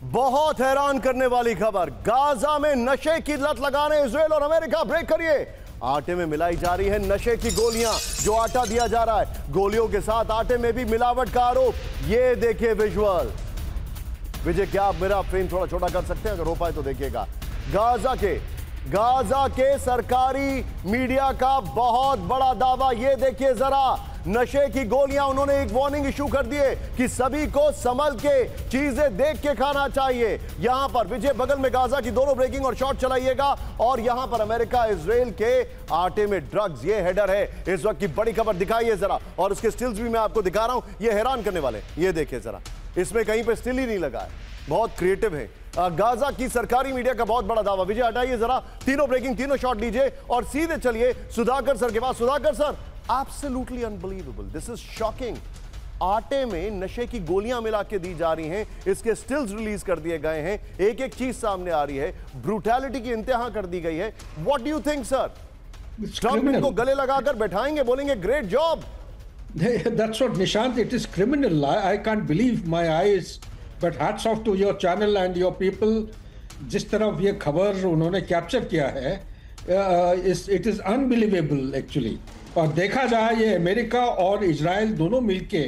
बहुत हैरान करने वाली खबर। गाजा में नशे की लत लगाने इजराइल और अमेरिका। ब्रेक करिए। आटे में मिलाई जा रही है नशे की गोलियां, जो आटा दिया जा रहा है। गोलियों के साथ आटे में भी मिलावट का आरोप। ये देखिए विजुअल। विजय, क्या आप मेरा फ्रेम थोड़ा छोटा कर सकते हैं? अगर हो पाए तो देखिएगा। गाजा के सरकारी मीडिया का बहुत बड़ा दावा। ये देखिए जरा, नशे की गोलियां। उन्होंने एक वार्निंग इशू कर दी है कि सभी को संभल के चीजें देख के खाना चाहिए। यहां पर विजय बगल में गाजा की दोनों ब्रेकिंग और शॉट चलाइएगा। और यहां पर अमेरिका इजराइल के आटे में ड्रग्स, ये हेडर है इस वक्त की बड़ी खबर। दिखाइए जरा, और उसके स्टिल्स भी मैं आपको दिखा रहा हूं। ये हैरान करने वाले। ये देखिए जरा, इसमें कहीं पे स्टिल ही नहीं लगा है। बहुत क्रिएटिव है। गाजा की सरकारी मीडिया का बहुत बड़ा दावा। विजय हटाइए जरा, तीनों ब्रेकिंग, तीनों शॉट लीजिए और सीधे चलिए सुधाकर सर के पास। Sudhakar sir, absolutely unbelievable, this is shocking. आटे में नशे की गोलियां मिला के दी जा रही हैं, इसके स्टिल्स रिलीज कर दिए गए हैं। एक एक चीज सामने आ रही है। ब्रूटैलिटी की इंतहा कर दी गई है। What do you think sir? Trump इनको गले लगाकर बैठाएंगे, बोलेंगे great job? That's what, Nishant, it is criminal. I can't believe my eyes. But hats off to your channel and your people. जिस तरह ये खबर उन्होंने कैप्चर किया है, it is unbelievable actually. और देखा जाए ये अमेरिका और इजराइल दोनों मिलके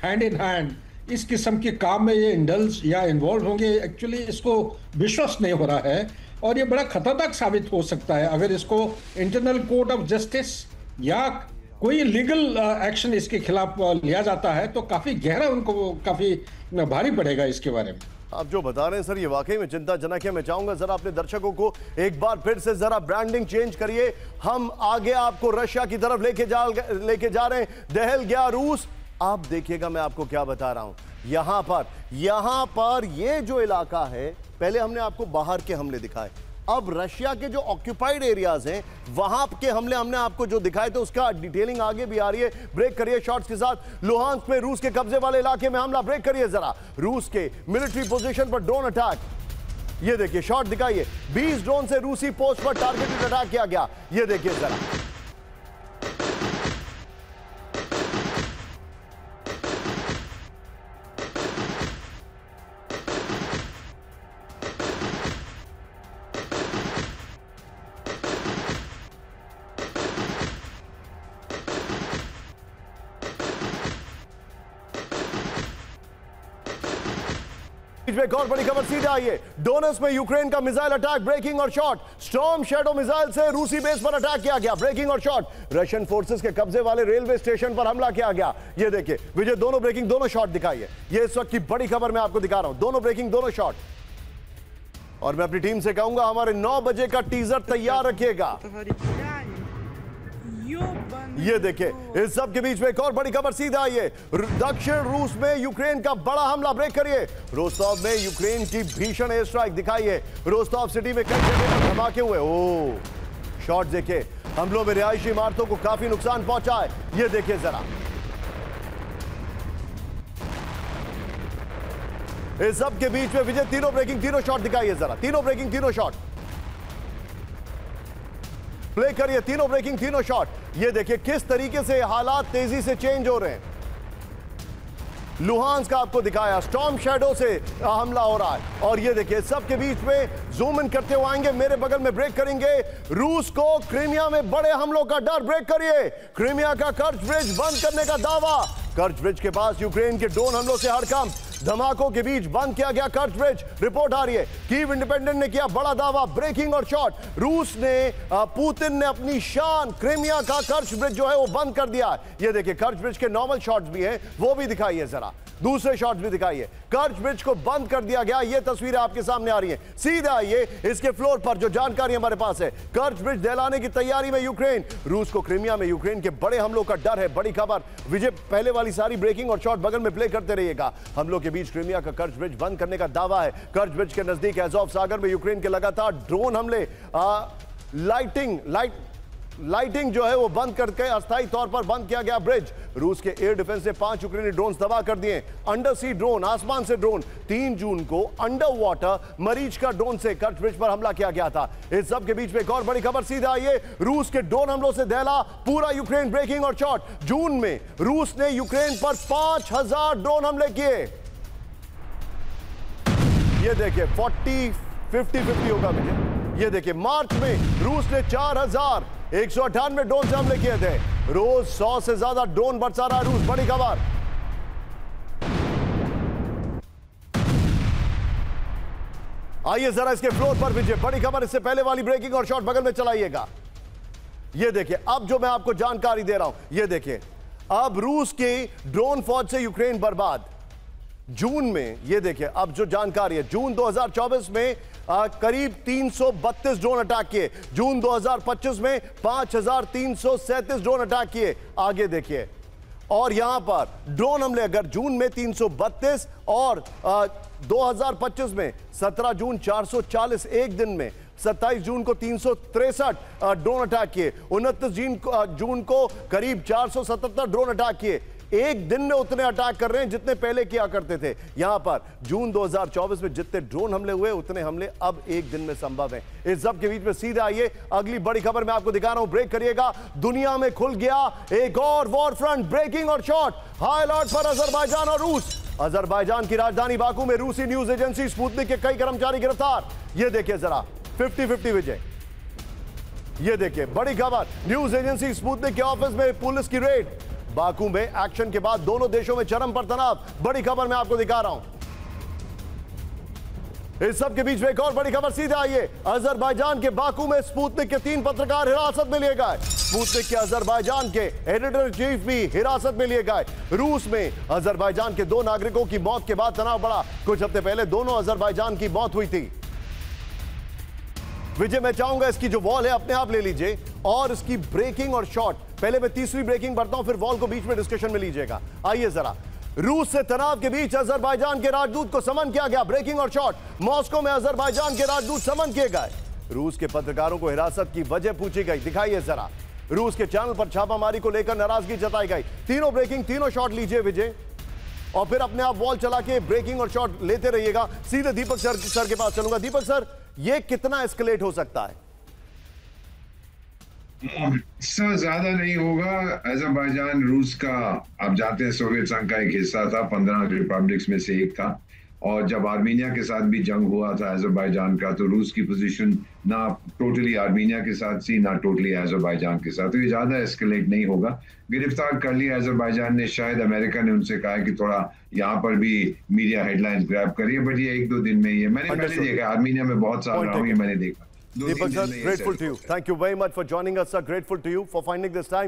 हैंड इन हैंड इस किस्म के काम में ये इंडल्ज या इन्वॉल्व होंगे, एक्चुअली इसको विश्वास नहीं हो रहा है और ये बड़ा खतरनाक साबित हो सकता है अगर इसको इंटरनल कोर्ट ऑफ जस्टिस या कोई लीगल एक्शन इसके खिलाफ लिया जाता है तो काफी गहरा उनको काफी भारी पड़ेगा इसके बारे में। आप जो बता रहे हैं सर ये वाकई में चिंताजनक है। मैं चाहूंगा जरा अपने दर्शकों को एक बार फिर से जरा ब्रांडिंग चेंज करिए। हम आगे आपको रशिया की तरफ लेके जा रहे हैं। दहल गया रूस। आप देखिएगा मैं आपको क्या बता रहा हूं। यहां पर ये जो इलाका है, पहले हमने आपको बाहर के हमले दिखाए, अब रशिया के जो ऑक्यूपाइड एरियाज हैं वहां के हमले हमने आपको जो दिखाए थे उसका डिटेलिंग आगे भी आ रही है। ब्रेक करिए शॉट्स के साथ। लुहांस्क में रूस के कब्जे वाले इलाके में हमला। ब्रेक करिए जरा। रूस के मिलिट्री पोजीशन पर ड्रोन अटैक। ये देखिए शॉट दिखाइए। 20 ड्रोन से रूसी पोस्ट पर टारगेटेड अटैक किया गया। ये देखिए जरा। एक और बड़ी खबर सीधे आई है। डोनेट्स्क में यूक्रेन का मिसाइल अटैक। ब्रेकिंग और शॉट। स्टॉर्म शैडो मिसाइल से रूसी बेस पर अटैक किया गया। ब्रेकिंग और शॉट। रशियन फोर्सेस के कब्जे वाले रेलवे स्टेशन पर हमला किया गया। ये देखिए विजय, दोनों ब्रेकिंग दोनों शॉट दिखाई है। ये इस वक्त की बड़ी खबर मैं आपको दिखा रहा हूं। दोनों ब्रेकिंग दोनों शॉट। और मैं अपनी टीम से कहूंगा हमारे 9 बजे का टीजर तैयार रखिएगा। ये देखिए इस सब के बीच में एक और बड़ी खबर सीधा आई है। दक्षिण रूस में यूक्रेन का बड़ा हमला। ब्रेक करिए। रोस्टोव में यूक्रेन की भीषण एयर स्ट्राइक दिखाइए। रोस्टोव सिटी में कई जगह पर धमाके हुए। ओ शॉट देखिए। हमलों में रिहायशी इमारतों को काफी नुकसान पहुंचा है। ये देखिए जरा। इस सब के बीच में विजय तीनों ब्रेकिंग तीनों शॉट दिखाइए जरा। तीनों ब्रेकिंग तीनों शॉट प्ले करिए। तीनों ब्रेकिंग तीनों शॉट। ये देखिए किस तरीके से हालात तेजी से चेंज हो रहे हैं। लुहांस्क का आपको दिखाया। स्टॉर्म शैडो से हमला हो रहा है। और ये देखिए सब के बीच में जूम इन करते हुए आएंगे। मेरे बगल में ब्रेक करेंगे। रूस को क्रीमिया में बड़े हमलों का डर। ब्रेक करिए। क्रीमिया का कर्च ब्रिज बंद करने का दावा। कर्च ब्रिज के पास यूक्रेन के ड्रोन हमलों से हड़कंप। धमाकों के बीच बंद किया गया कर्च ब्रिज। रिपोर्ट आ रही है। कीव इंडिपेंडेंट ने किया बड़ा दावा। ब्रेकिंग और शॉट। रूस ने पुतिन ने अपनी शान क्रीमिया का कर्च ब्रिज जो है वो बंद कर दिया। ये देखिए कर्च ब्रिज के नॉर्मल शॉट्स भी हैं, वो भी दिखाइए जरा। दूसरे शॉट्स भी दिखाइए। कर्च ब्रिज को बंद कर दिया गया। ये तस्वीरें आपके सामने आ रही हैं। सीधा आइए इसके फ्लोर पर जो जानकारी हमारे पास है। कर्च ब्रिज दहलाने की तैयारी में यूक्रेन। रूस को क्रीमिया में यूक्रेन के बड़े हमलों का डर है। बड़ी खबर। विजय पहले वाली सारी ब्रेकिंग और शॉट बगल में प्ले करते रहिएगा। हमलों के बीच क्रीमिया का कर्च ब्रिज बंद करने का दावा है। कर्च ब्रिज के नजदीक अज़ोव सागर में यूक्रेन के लगातार ड्रोन हमले। लाइटिंग जो है वो बंद करके अस्थायी तौर पर बंद किया गया ब्रिज। रूस के एयर डिफेंस से 5 यूक्रेनी ड्रोन तबाह कर दिए। अंडर सी ड्रोन, आसमान से ड्रोन। 3 जून को अंडर वाटर मरीज का ड्रोन से कर्च ब्रिज पर हमला किया गया था। इस सब के बीच में एक और बड़ी खबर सीधा आई है। रूस के ड्रोन हमलों से दहला पूरा यूक्रेन। ब्रेकिंग और शॉट। जून में रूस ने यूक्रेन पर 5000 ड्रोन हमले किए। ये देखिए 50-50 होगा मुझे। ये देखिए मार्च में रूस ने 4198 ड्रोन से हमले किए थे। रोज 100 से ज्यादा ड्रोन बरसा रहा है रूस। बड़ी खबर। आइए जरा इसके फ्लोर पर विजय। बड़ी खबर। इससे पहले वाली ब्रेकिंग और शॉट बगल में चलाइएगा। ये देखिए अब जो मैं आपको जानकारी दे रहा हूं। ये देखिए अब रूस की ड्रोन फौज से यूक्रेन बर्बाद। जून में ये देखिए अब जो जानकारी है, जून 2024 में करीब 332 ड्रोन अटैक किए। जून 2025 में 5337 ड्रोन अटैक किए। आगे देखिए। और यहां पर ड्रोन हमले अगर जून में 332 और 2025 में 17 जून 440 एक दिन में, 27 जून को 363 ड्रोन अटैक किए, 29 जून को करीब 477 ड्रोन अटैक किए। एक दिन में उतने अटैक कर रहे हैं जितने पहले किया करते थे। यहां पर जून 2024 में जितने ड्रोन हमले हुए उतने हमले अब एक दिन में संभव है। इस सब के बीच में सीधे आइए अगली बड़ी खबर मैं आपको दिखा रहा हूं, ब्रेक करिएगा। दुनिया में खुल गया एक और वॉर फ्रंट, ब्रेकिंग और शॉट, हाई अलर्ट पर अजरबैजान और रूस। अजरबैजान की राजधानी बाकू में रूसी न्यूज एजेंसी स्पुतनिक के कई कर्मचारी गिरफ्तार। यह देखिए जरा 50-50 विजय, ये देखिए बड़ी खबर, न्यूज एजेंसी स्पुतनिक के ऑफिस में पुलिस की रेड। बाकू में एक्शन के बाद दोनों देशों में चरम पर तनाव। बड़ी खबर मैं आपको दिखा रहा हूं। इस सब के बीच में एक और बड़ी खबर, सीधे आइए। अजरबैजान के बाकू में स्पुतनिक के 3 पत्रकार हिरासत में लिए गए। स्पुतनिक के अजरबैजान के एडिटर चीफ भी हिरासत में लिए गए। रूस में अजरबैजान के 2 नागरिकों की मौत के बाद तनाव बढ़ा। कुछ हफ्ते पहले दोनों अजरबैजान की मौत हुई थी। विजय मैं चाहूंगा इसकी जो वॉल है अपने आप ले लीजिए और इसकी ब्रेकिंग और शॉट, पहले मैं तीसरी ब्रेकिंग बढ़ता हूं फिर वॉल को बीच में डिस्कशन में लीजिएगा। आइए जरा, रूस से तनाव के बीच अजरबैजान के राजदूत को समन किया गया। ब्रेकिंग और शॉट, मॉस्को में अजरबैजान के राजदूत समन किए गए। रूस के पत्रकारों को हिरासत की वजह पूछी गई। दिखाइए जरा, रूस के चैनल पर छापामारी को लेकर नाराजगी जताई गई। तीनों ब्रेकिंग, तीनों शॉट लीजिए विजय, और फिर अपने आप वॉल चला के ब्रेकिंग और शॉट लेते रहिएगा। सीधे दीपक सर के पास चलूंगा। दीपक सर, ये कितना एस्केलेट हो सकता है? इससे ज्यादा नहीं होगा। अजरबैजान रूस का, आप जानते हैं, सोवियत संघ का एक हिस्सा था, 15 रिपब्लिक्स में से एक था। और जब आर्मीनिया के साथ भी जंग हुआ था अजरबैजान का, तो रूस की पोजीशन ना टोटली आर्मीनिया के साथ थी ना टोटली अजरबैजान के साथ। तो ये ज्यादा एस्केलेट नहीं होगा। गिरफ्तार कर लिया अजरबैजान ने, शायद अमेरिका ने उनसे कहा कि थोड़ा यहाँ पर भी मीडिया हेडलाइंस ग्रैब करिए, बट ये 1-2 दिन में, ये मैंने पहले देखा, आर्मीनिया में बहुत साल रहा हूँ, ये मैंने देखा। Deepak sir, grateful to you. Thank you very much for joining us, sir. Grateful to you for finding this time.